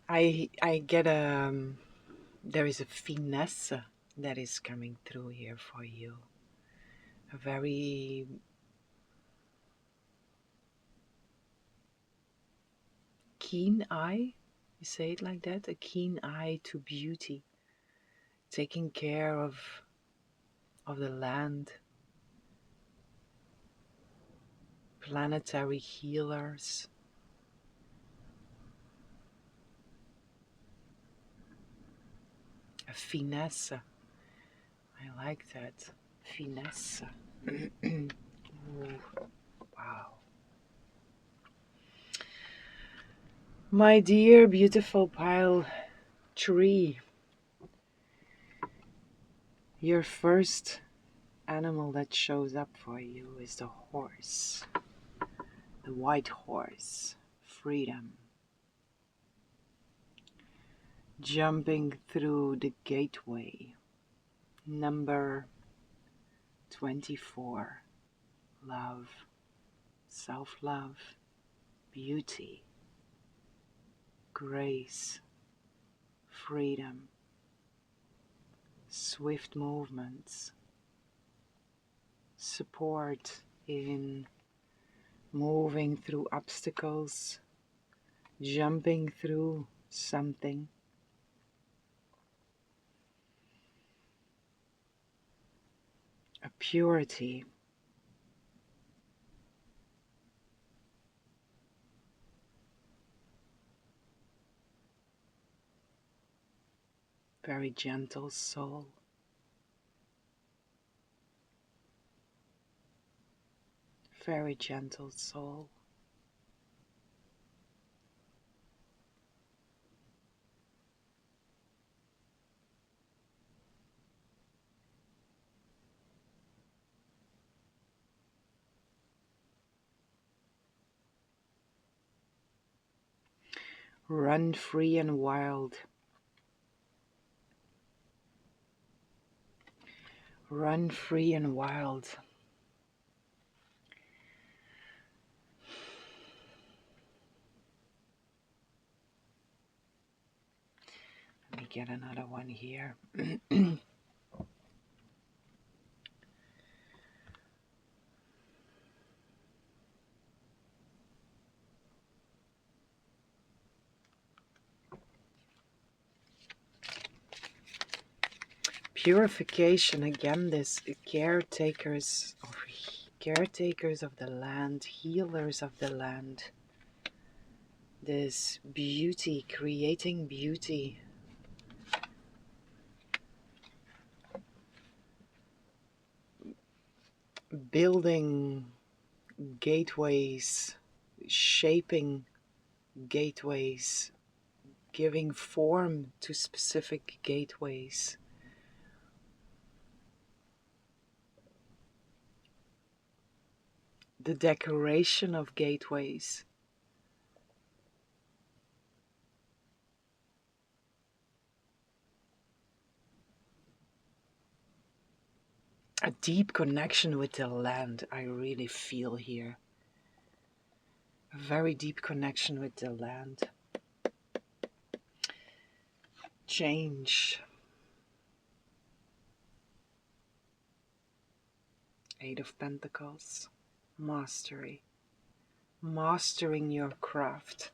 I get there is a finesse that is coming through here for you. A very keen eye, you say it like that, a keen eye to beauty, taking care of the land, planetary healers. A finesse. I like that. Finesse. Ooh, wow. My dear beautiful pile tree, your first animal that shows up for you is the horse. The white horse. Freedom. Jumping through the gateway. Number 24. Love. Self-love. Beauty. Grace. Freedom. Swift movements. Support in moving through obstacles. Jumping through something. A purity. Very gentle soul. Very gentle soul. Run free and wild. Run free and wild. Let me get another one here. Purification, again, this caretakers of the land, healers of the land. This beauty, creating beauty. Building gateways, shaping gateways, giving form to specific gateways. The decoration of gateways. A deep connection with the land, I really feel here. A very deep connection with the land. Change. Eight of Pentacles. Mastery. Mastering your craft.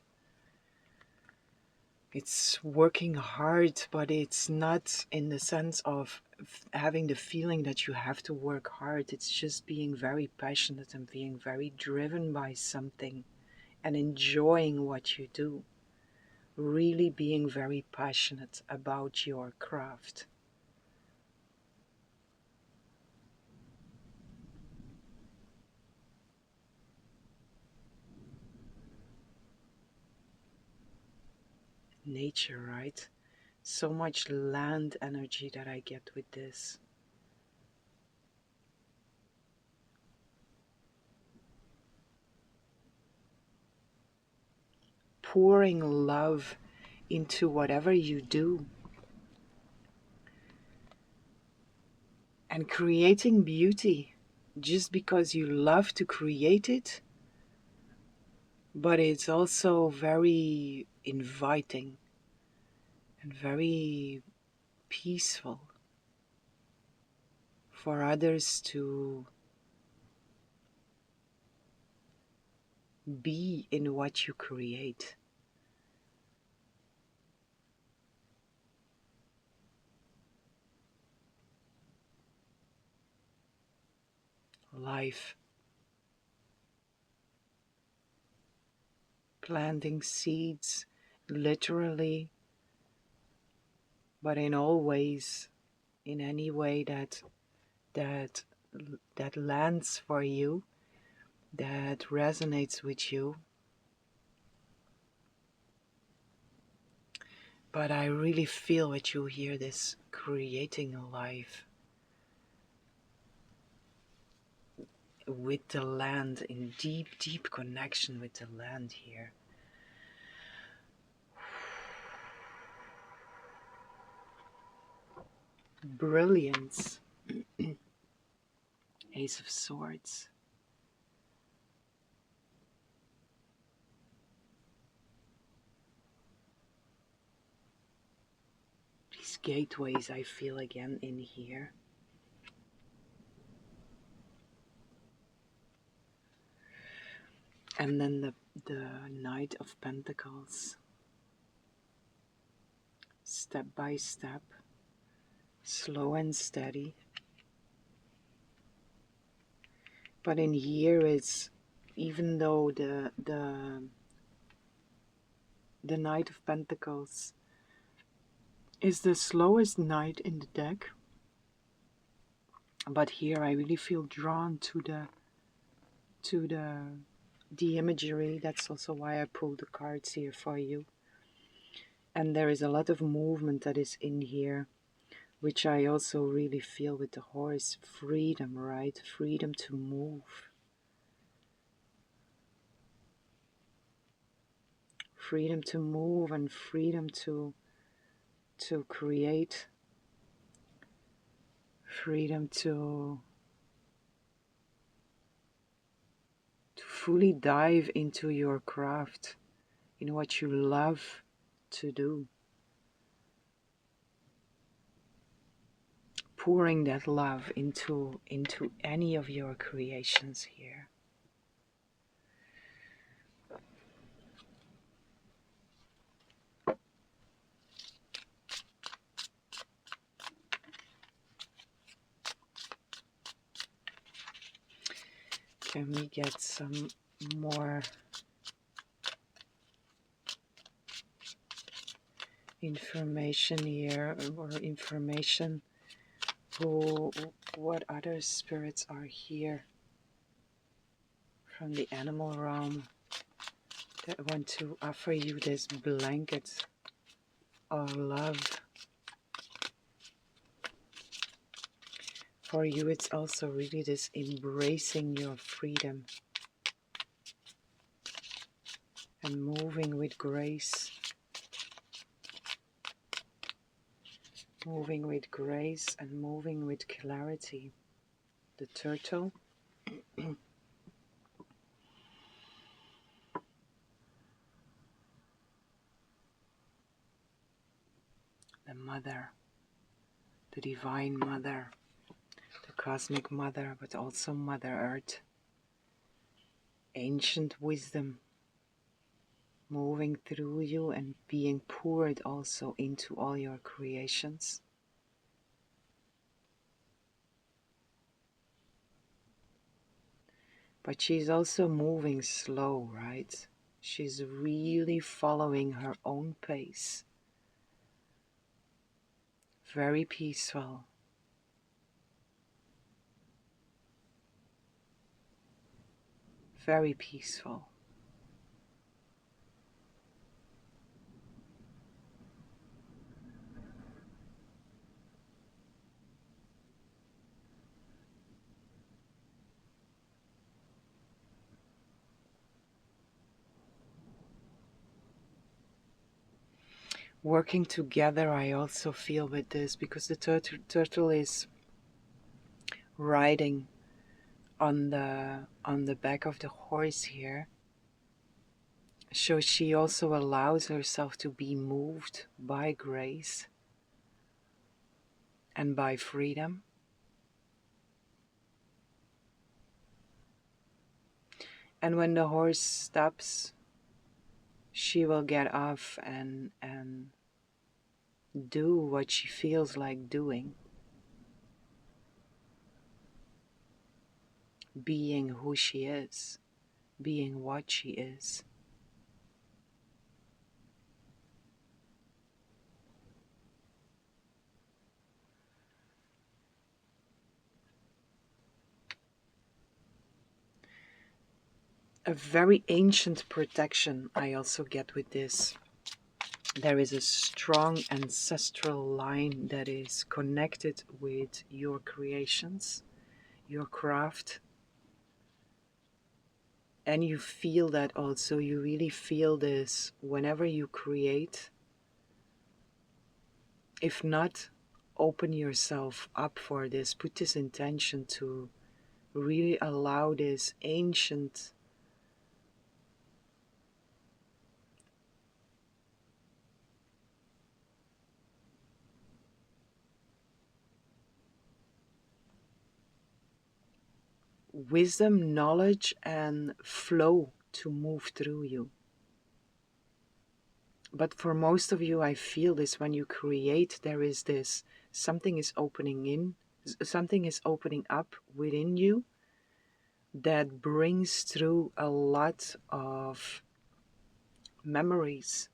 It's working hard, but it's not in the sense of having the feeling that you have to work hard. It's just being very passionate and being very driven by something and enjoying what you do. Really being very passionate about your craft. Nature, right? So much land energy that I get with this. Pouring love into whatever you do. And creating beauty just because you love to create it. But it's also very inviting and very peaceful for others to be in what you create. Life. planting seeds, literally, but in all ways, in any way that that lands for you, that resonates with you. But I really feel what you hear, this creating a life with the land, in deep, deep connection with the land here. Brilliance. Ace of Swords. These gateways I feel again in here. And then the Knight of Pentacles. Step by step, slow and steady. But in here it's, even though the Knight of Pentacles is the slowest knight in the deck, but here I really feel drawn to the imagery. That's also why I pulled the cards here for you. And there is a lot of movement that is in here, which I also really feel with the horse. Freedom, right? Freedom to move. Freedom to move and freedom to create. Freedom to fully dive into your craft, in what you love to do. Pouring that love into any of your creations here. Can we get some more information here, or information what other spirits are here from the animal realm that want to offer you this blanket of love? For you, it's also really this embracing your freedom and moving with grace. Moving with grace and moving with clarity. The turtle. The mother. The divine mother. The cosmic mother, but also Mother Earth. Ancient wisdom. Moving through you and being poured also into all your creations. But she's also moving slow, right? She's really following her own pace. Very peaceful. Very peaceful. Working together, I also feel with this, because the turtle is riding on the back of the horse here. So she also allows herself to be moved by grace and by freedom. And when the horse stops, she will get off and do what she feels like doing. Being who she is, being what she is. a very ancient protection I also get with this. There is a strong ancestral line that is connected with your creations, your craft. And you feel that also. You really feel this whenever you create. If not, open yourself up for this. Put this intention to really allow this ancient wisdom, knowledge, and flow to move through you. But for most of you, I feel this when you create, there is this, something is something is opening up within you that brings through a lot of memories.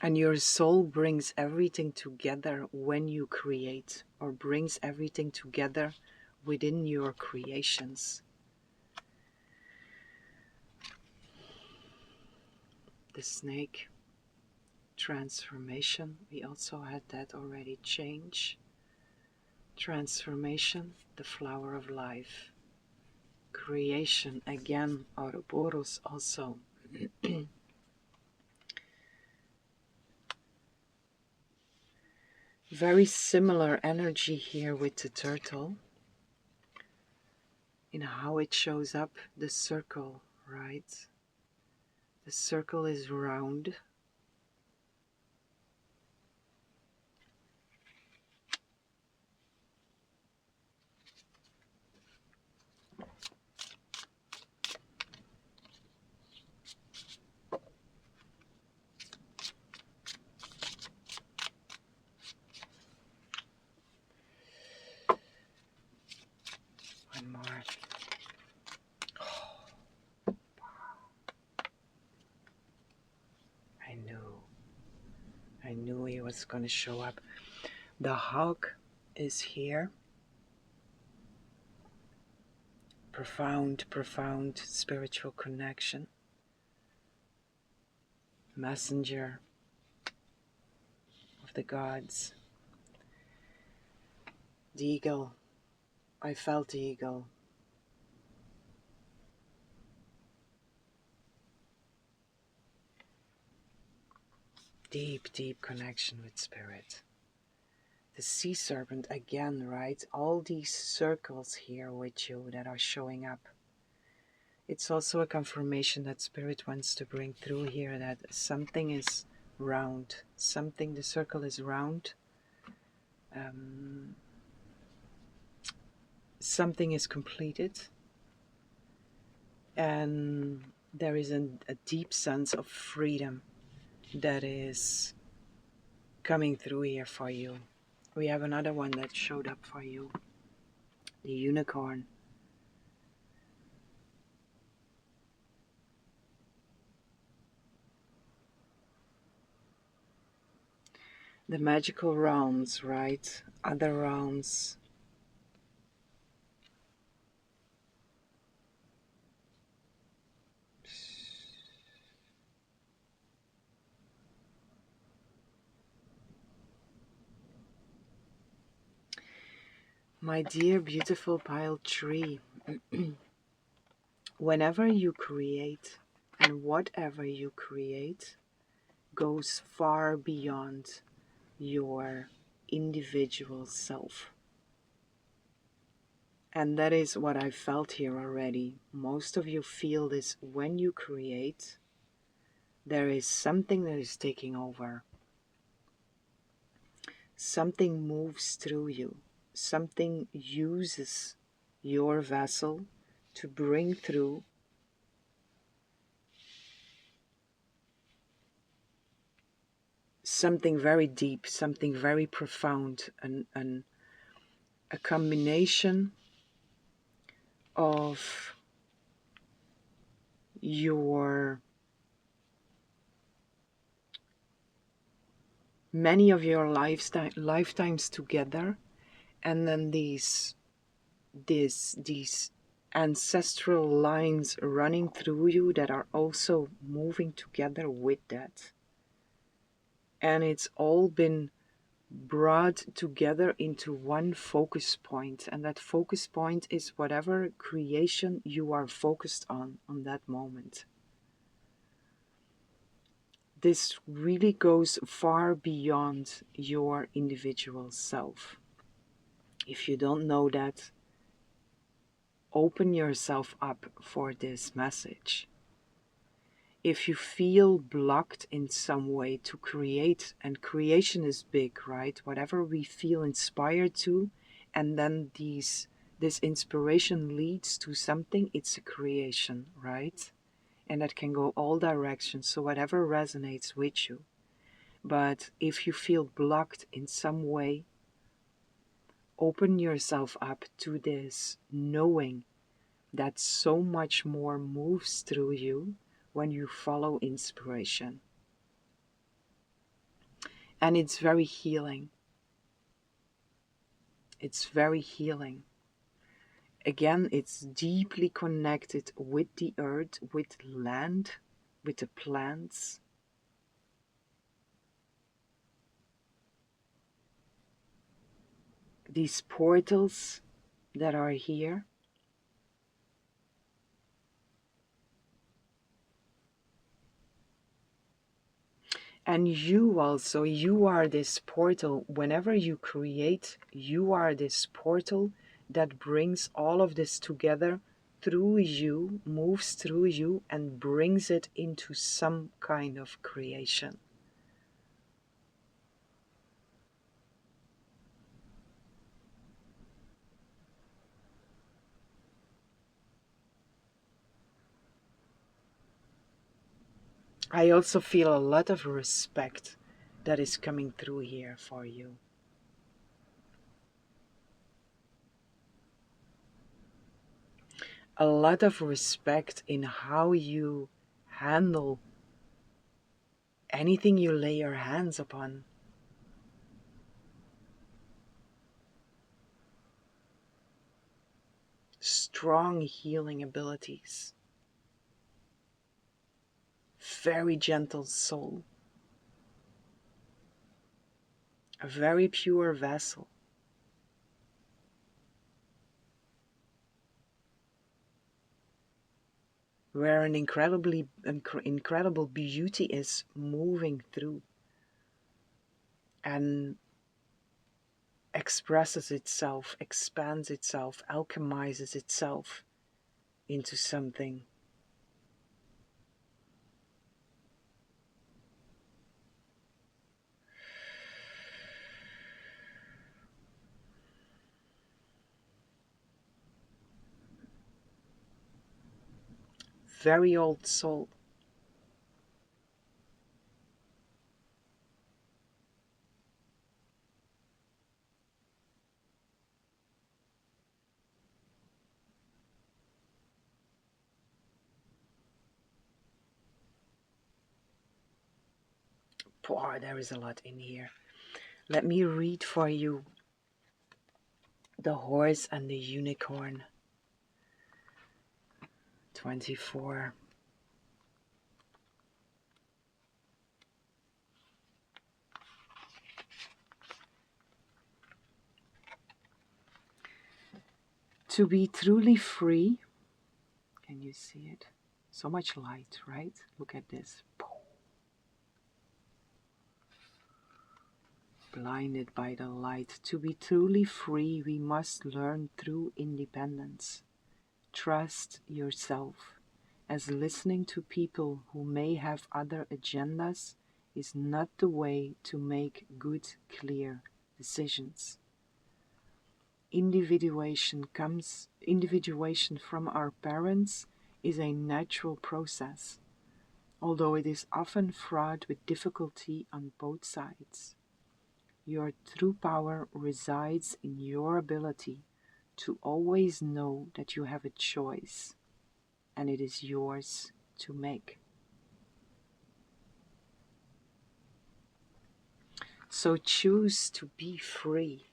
And your soul brings everything together when you create, or brings everything together within your creations. The snake, transformation, we also had that already. Change, transformation, the flower of life. Creation, again, Ouroboros also. Very similar energy here with the turtle in how it shows up. The circle, right? The circle is round. One more. I knew he was going to show up. The hawk is here. Profound, profound spiritual connection. Messenger of the gods. The eagle. I felt the eagle. Deep, deep connection with spirit. The sea serpent again, right? All these circles here with you that are showing up. It's also a confirmation that spirit wants to bring through here that something is round. Something, the circle is round. Something is completed. And there is a deep sense of freedom that is coming through here for you. We have another one that showed up for you. The unicorn. The magical realms, right? Other realms. My dear beautiful pile tree, whenever you create and whatever you create goes far beyond your individual self. And that is what I felt here already. Most of you feel this when you create. There is something that is taking over. Something moves through you. Something uses your vessel to bring through something very deep, something very profound, a combination of your many of your lifetimes together, and then these ancestral lines running through you that are also moving together with that. And it's all been brought together into one focus point, and that focus point is whatever creation you are focused on that moment. This really goes far beyond your individual self. If you don't know that, open yourself up for this message. If you feel blocked in some way to create, and creation is big, right? Whatever we feel inspired to, and then this inspiration leads to something, it's a creation, right? And that can go all directions, so whatever resonates with you. But if you feel blocked in some way, open yourself up to this, knowing that so much more moves through you when you follow inspiration. And it's very healing. It's very healing. Again, it's deeply connected with the earth, with land, with the plants. These portals that are here. And you also, you are this portal. Whenever you create, you are this portal that brings all of this together through you, moves through you, and brings it into some kind of creation. I also feel a lot of respect that is coming through here for you. A lot of respect in how you handle anything you lay your hands upon. Strong healing abilities. Very gentle soul. A very pure vessel. Where an incredible beauty is moving through and expresses itself, expands itself, alchemizes itself into something. Very old soul. Boy, there is a lot in here. Let me read for you the horse and the unicorn. 24. To be truly free. Can you see it? So much light, right? Look at this. Blinded by the light. To be truly free, we must learn through independence. Trust yourself, as listening to people who may have other agendas is not the way to make good, clear decisions. Individuation from our parents is a natural process, although it is often fraught with difficulty on both sides. Your true power resides in your ability to always know that you have a choice, and it is yours to make. So choose to be free.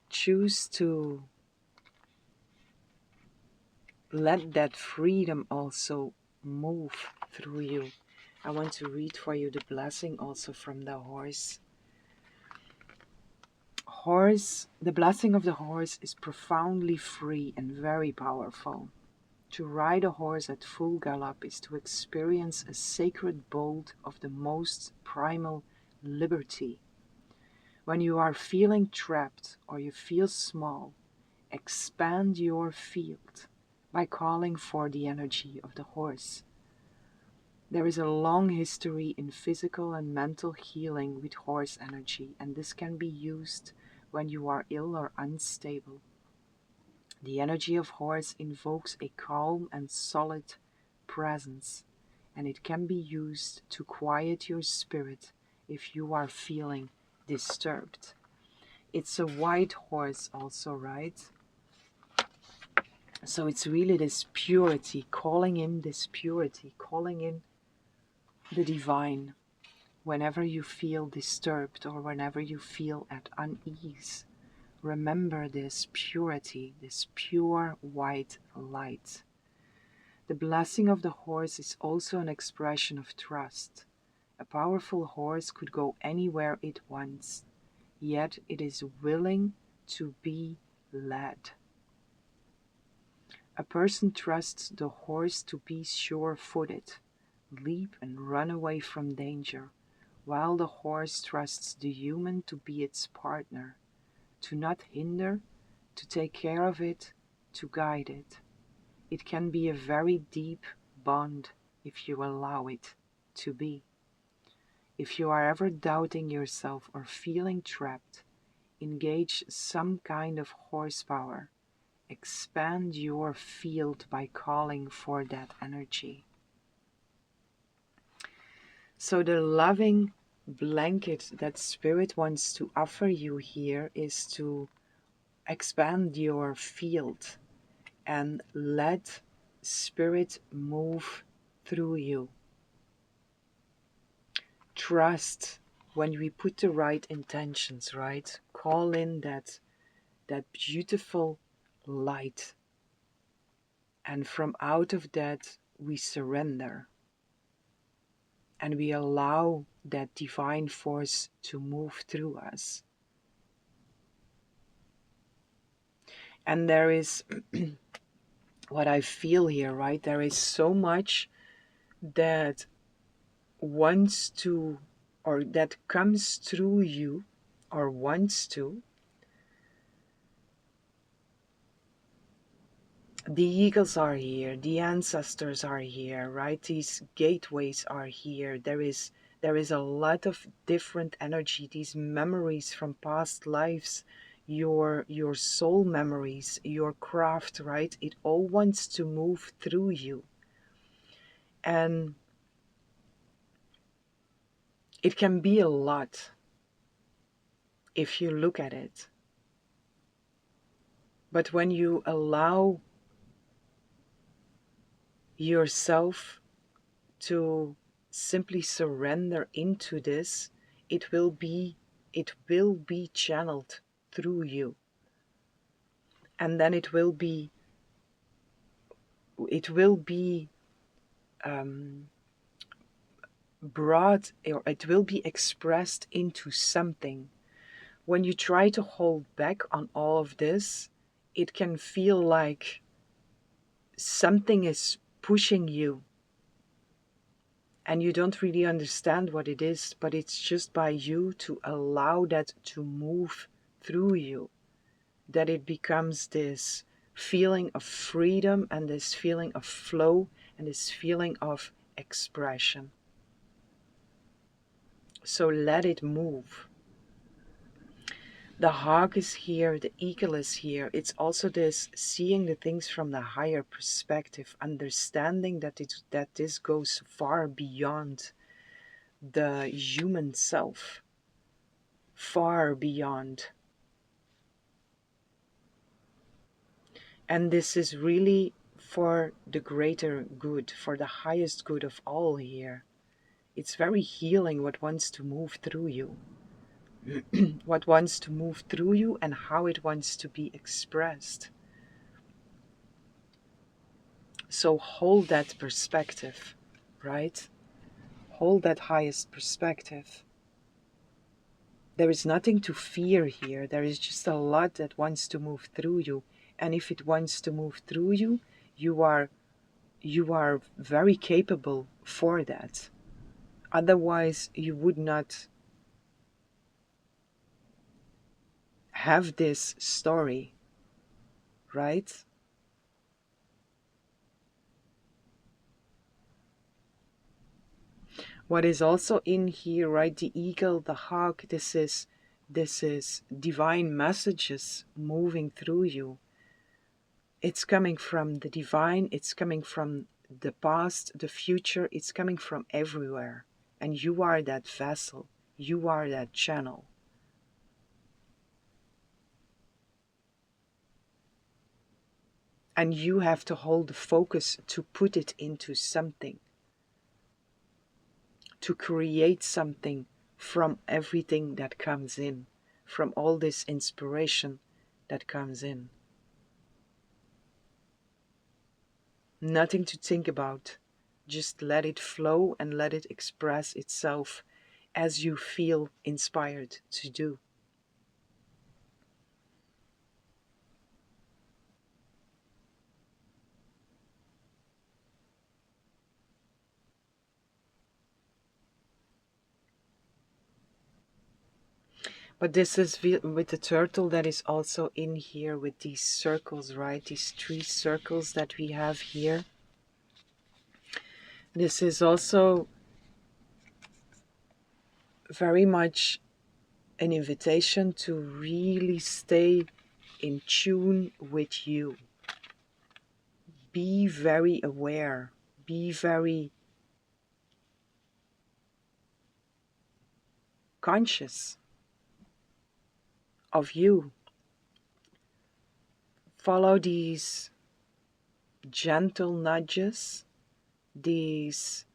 Choose to let that freedom also move through you. I want to read for you the blessing also from the horse. The blessing of the horse is profoundly free and very powerful. To ride a horse at full gallop is to experience a sacred bolt of the most primal liberty. When you are feeling trapped or you feel small, expand your field by calling for the energy of the horse. There is a long history in physical and mental healing with horse energy, and this can be used when you are ill or unstable. The energy of horse invokes a calm and solid presence, and it can be used to quiet your spirit if you are feeling disturbed. It's a white horse also, right? So it's really this purity, calling in this purity, calling in the divine whenever you feel disturbed or whenever you feel at unease. Remember this purity, this pure white light. The blessing of the horse is also an expression of trust. A powerful horse could go anywhere it wants, yet it is willing to be led. A person trusts the horse to be sure-footed, leap and run away from danger, while the horse trusts the human to be its partner, to not hinder, to take care of it, to guide it. It can be a very deep bond if you allow it to be. If you are ever doubting yourself or feeling trapped, engage some kind of horsepower. Expand your field by calling for that energy. So the loving blanket that Spirit wants to offer you here is to expand your field and let Spirit move through you. Trust when we put the right intentions, right? Call in that beautiful light. And from out of that, we surrender. And we allow that divine force to move through us. And there is what I feel here, right? There is so much that wants to, or that comes through you, or wants to. The eagles are here, the ancestors are here, right? These gateways are here. There is a lot of different energy, these memories from past lives, your soul memories, your craft, right? It all wants to move through you. And it can be a lot if you look at it. But when you allow yourself to simply surrender into this, it will be channeled through you. And then it will be brought, or it will be expressed into something. When you try to hold back on all of this, it can feel like something is pushing you and you don't really understand what it is, but it's just by you to allow that to move through you that it becomes this feeling of freedom and this feeling of flow and this feeling of expression. So let it move. The hawk is here, the eagle is here. It's also this seeing the things from the higher perspective, understanding that this goes far beyond the human self, far beyond. And this is really for the greater good, for the highest good of all here. It's very healing what wants to move through you. What wants to move through you and how it wants to be expressed. So hold that perspective, right? Hold that highest perspective. There is nothing to fear here. There is just a lot that wants to move through you. And if it wants to move through you, you are very capable for that. Otherwise, you would not have this story, right? What is also in here, right? The eagle, the hawk, this is divine messages moving through you. It's coming from the divine, it's coming from the past, the future, it's coming from everywhere. And you are that vessel, you are that channel. And you have to hold the focus to put it into something, to create something from everything that comes in, from all this inspiration that comes in. Nothing to think about. Just let it flow and let it express itself as you feel inspired to do. But this is with the turtle that is also in here with these circles, right? These 3 circles that we have here. This is also very much an invitation to really stay in tune with you. Be very aware. Be very conscious of you. Follow these gentle nudges, these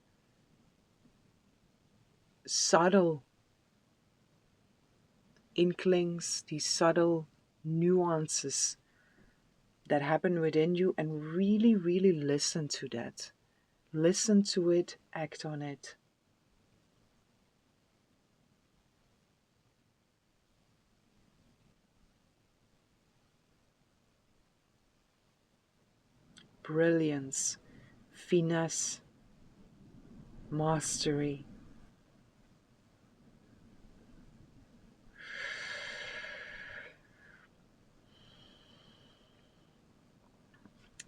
subtle inklings, these subtle nuances that happen within you, and really, really listen to that. Listen to it, act on it. Brilliance, finesse, mastery.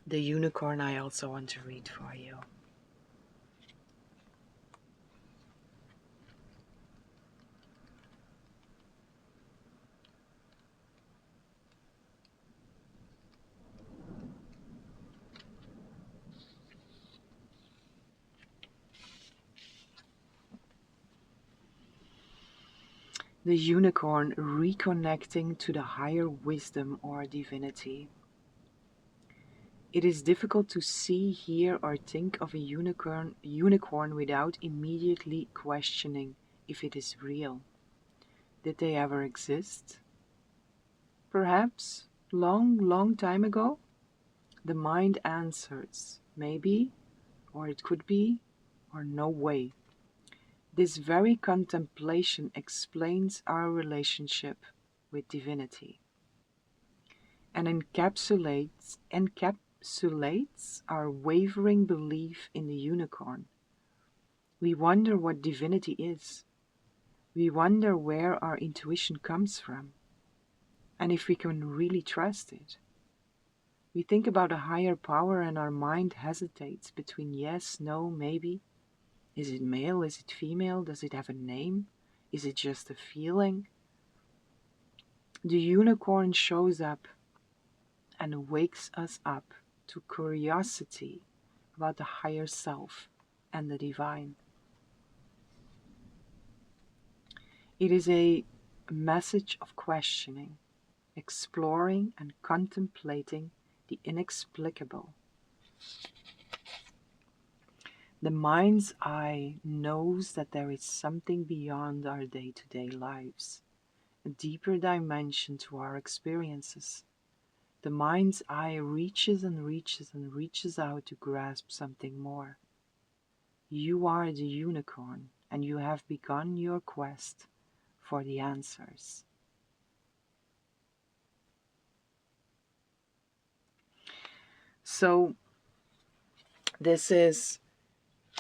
The unicorn I also want to read for you. The unicorn reconnecting to the higher wisdom or divinity. It is difficult to see, hear, or think of a unicorn without immediately questioning if it is real. Did they ever exist? Perhaps long, long time ago? The mind answers, maybe, or it could be, or no way. This very contemplation explains our relationship with divinity and encapsulates our wavering belief in the unicorn. We wonder what divinity is. We wonder where our intuition comes from and if we can really trust it. We think about a higher power and our mind hesitates between yes, no, maybe. Is it male? Is it female? Does it have a name? Is it just a feeling? The unicorn shows up and wakes us up to curiosity about the higher self and the divine. It is a message of questioning, exploring and contemplating the inexplicable. The mind's eye knows that there is something beyond our day-to-day lives, a deeper dimension to our experiences. The mind's eye reaches and reaches and reaches out to grasp something more. You are the unicorn, and you have begun your quest for the answers. So this is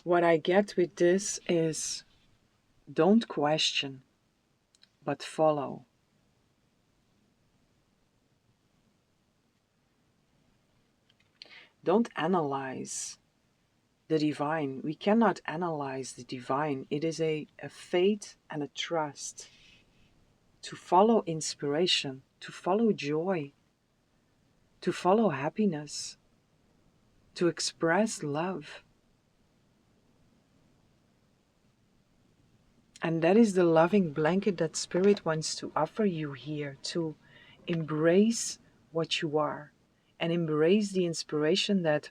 what I get with this is, don't question, but follow. Don't analyze the divine. We cannot analyze the divine. It is a faith and a trust to follow inspiration, to follow joy, to follow happiness, to express love. And that is the loving blanket that Spirit wants to offer you here, to embrace what you are and embrace the inspiration that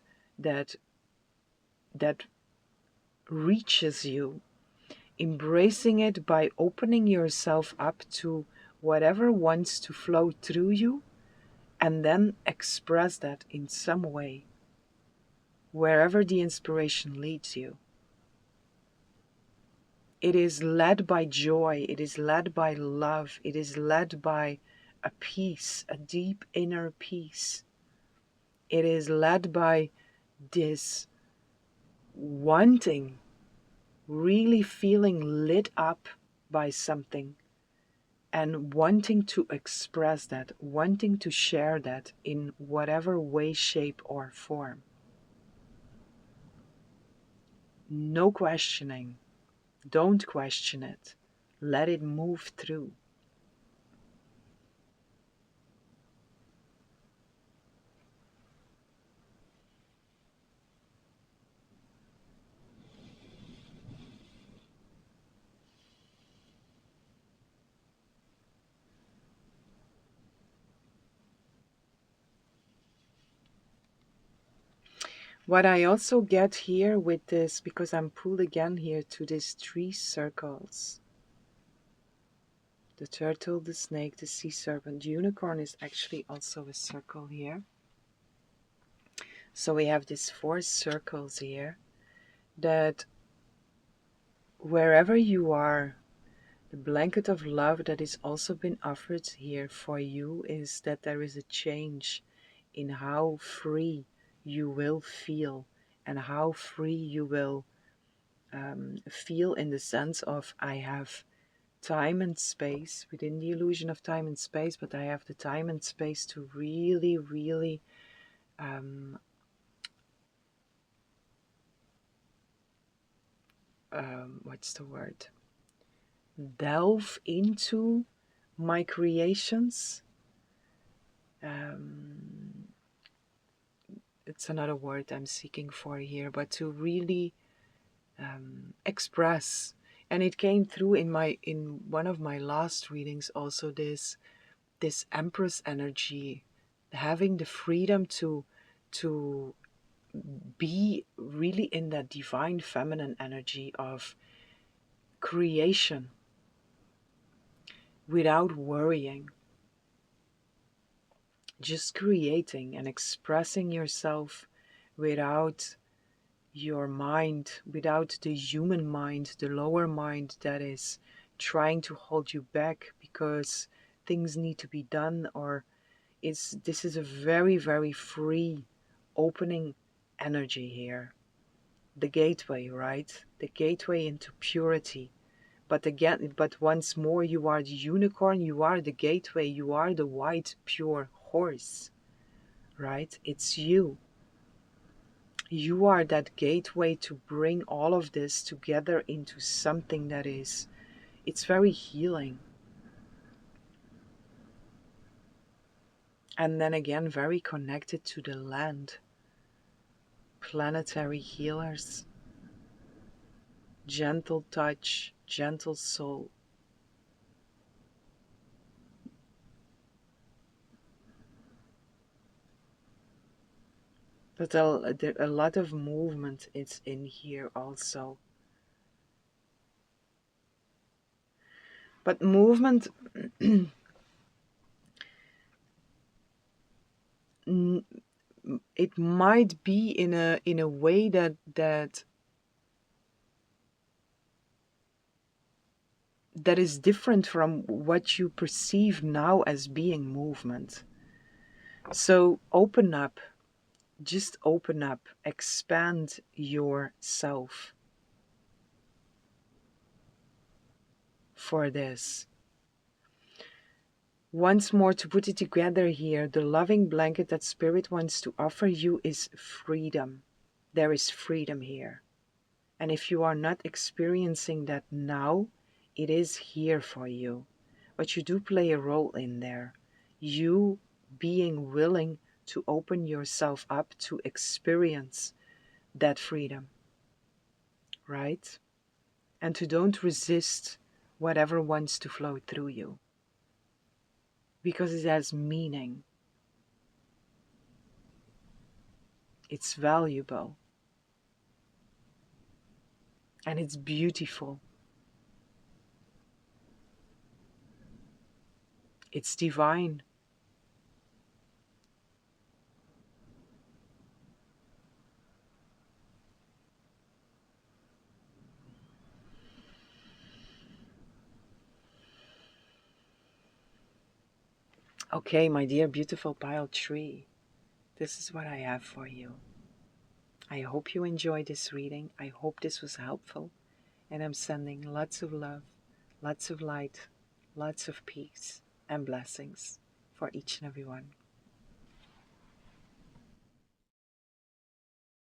reaches you, embracing it by opening yourself up to whatever wants to flow through you, and then express that in some way, wherever the inspiration leads you. It is led by joy, it is led by love, it is led by a peace, a deep inner peace. It is led by this wanting, really feeling lit up by something and wanting to express that, wanting to share that in whatever way, shape, or form. No questioning. Don't question it. Let it move through. What I also get here with this, because I'm pulled again here to these 3 circles. The turtle, the snake, the sea serpent. The unicorn is actually also a circle here. So we have these 4 circles here, that wherever you are, the blanket of love that is also been offered here for you is that there is a change in how free you will feel, and how free you will feel, in the sense of, I have time and space within the illusion of time and space, but I have the time and space to really, really what's the word? Delve into my creations. It's another word I'm seeking for here, but to really express. And it came through in one of my last readings also, this Empress energy, having the freedom to be really in that divine feminine energy of creation without worrying, just creating and expressing yourself without your mind, without the human mind, the lower mind that is trying to hold you back because things need to be done, or this is a very, very free opening energy here. The gateway, right? The gateway into purity. But again, but once more, you are the unicorn, you are the gateway, you are the white, pure horse, right? It's you. You are that gateway to bring all of this together into something that is, it's very healing. And then again, very connected to the land. Planetary healers. Gentle touch, gentle soul. But a lot of movement is in here also. But movement, it might be in a way that is different from what you perceive now as being movement. So open up, just open up, expand yourself for this. Once more, to put it together here, the loving blanket that Spirit wants to offer you is freedom. There is freedom here. And if you are not experiencing that now, it is here for you. But you do play a role in there. You being willing to open yourself up to experience that freedom, right? And to don't resist whatever wants to flow through you, because it has meaning. It's valuable. And it's beautiful. It's divine. Okay, my dear beautiful pile tree, this is what I have for you. I hope you enjoyed this reading. I hope this was helpful. And I'm sending lots of love, lots of light, lots of peace and blessings for each and every one.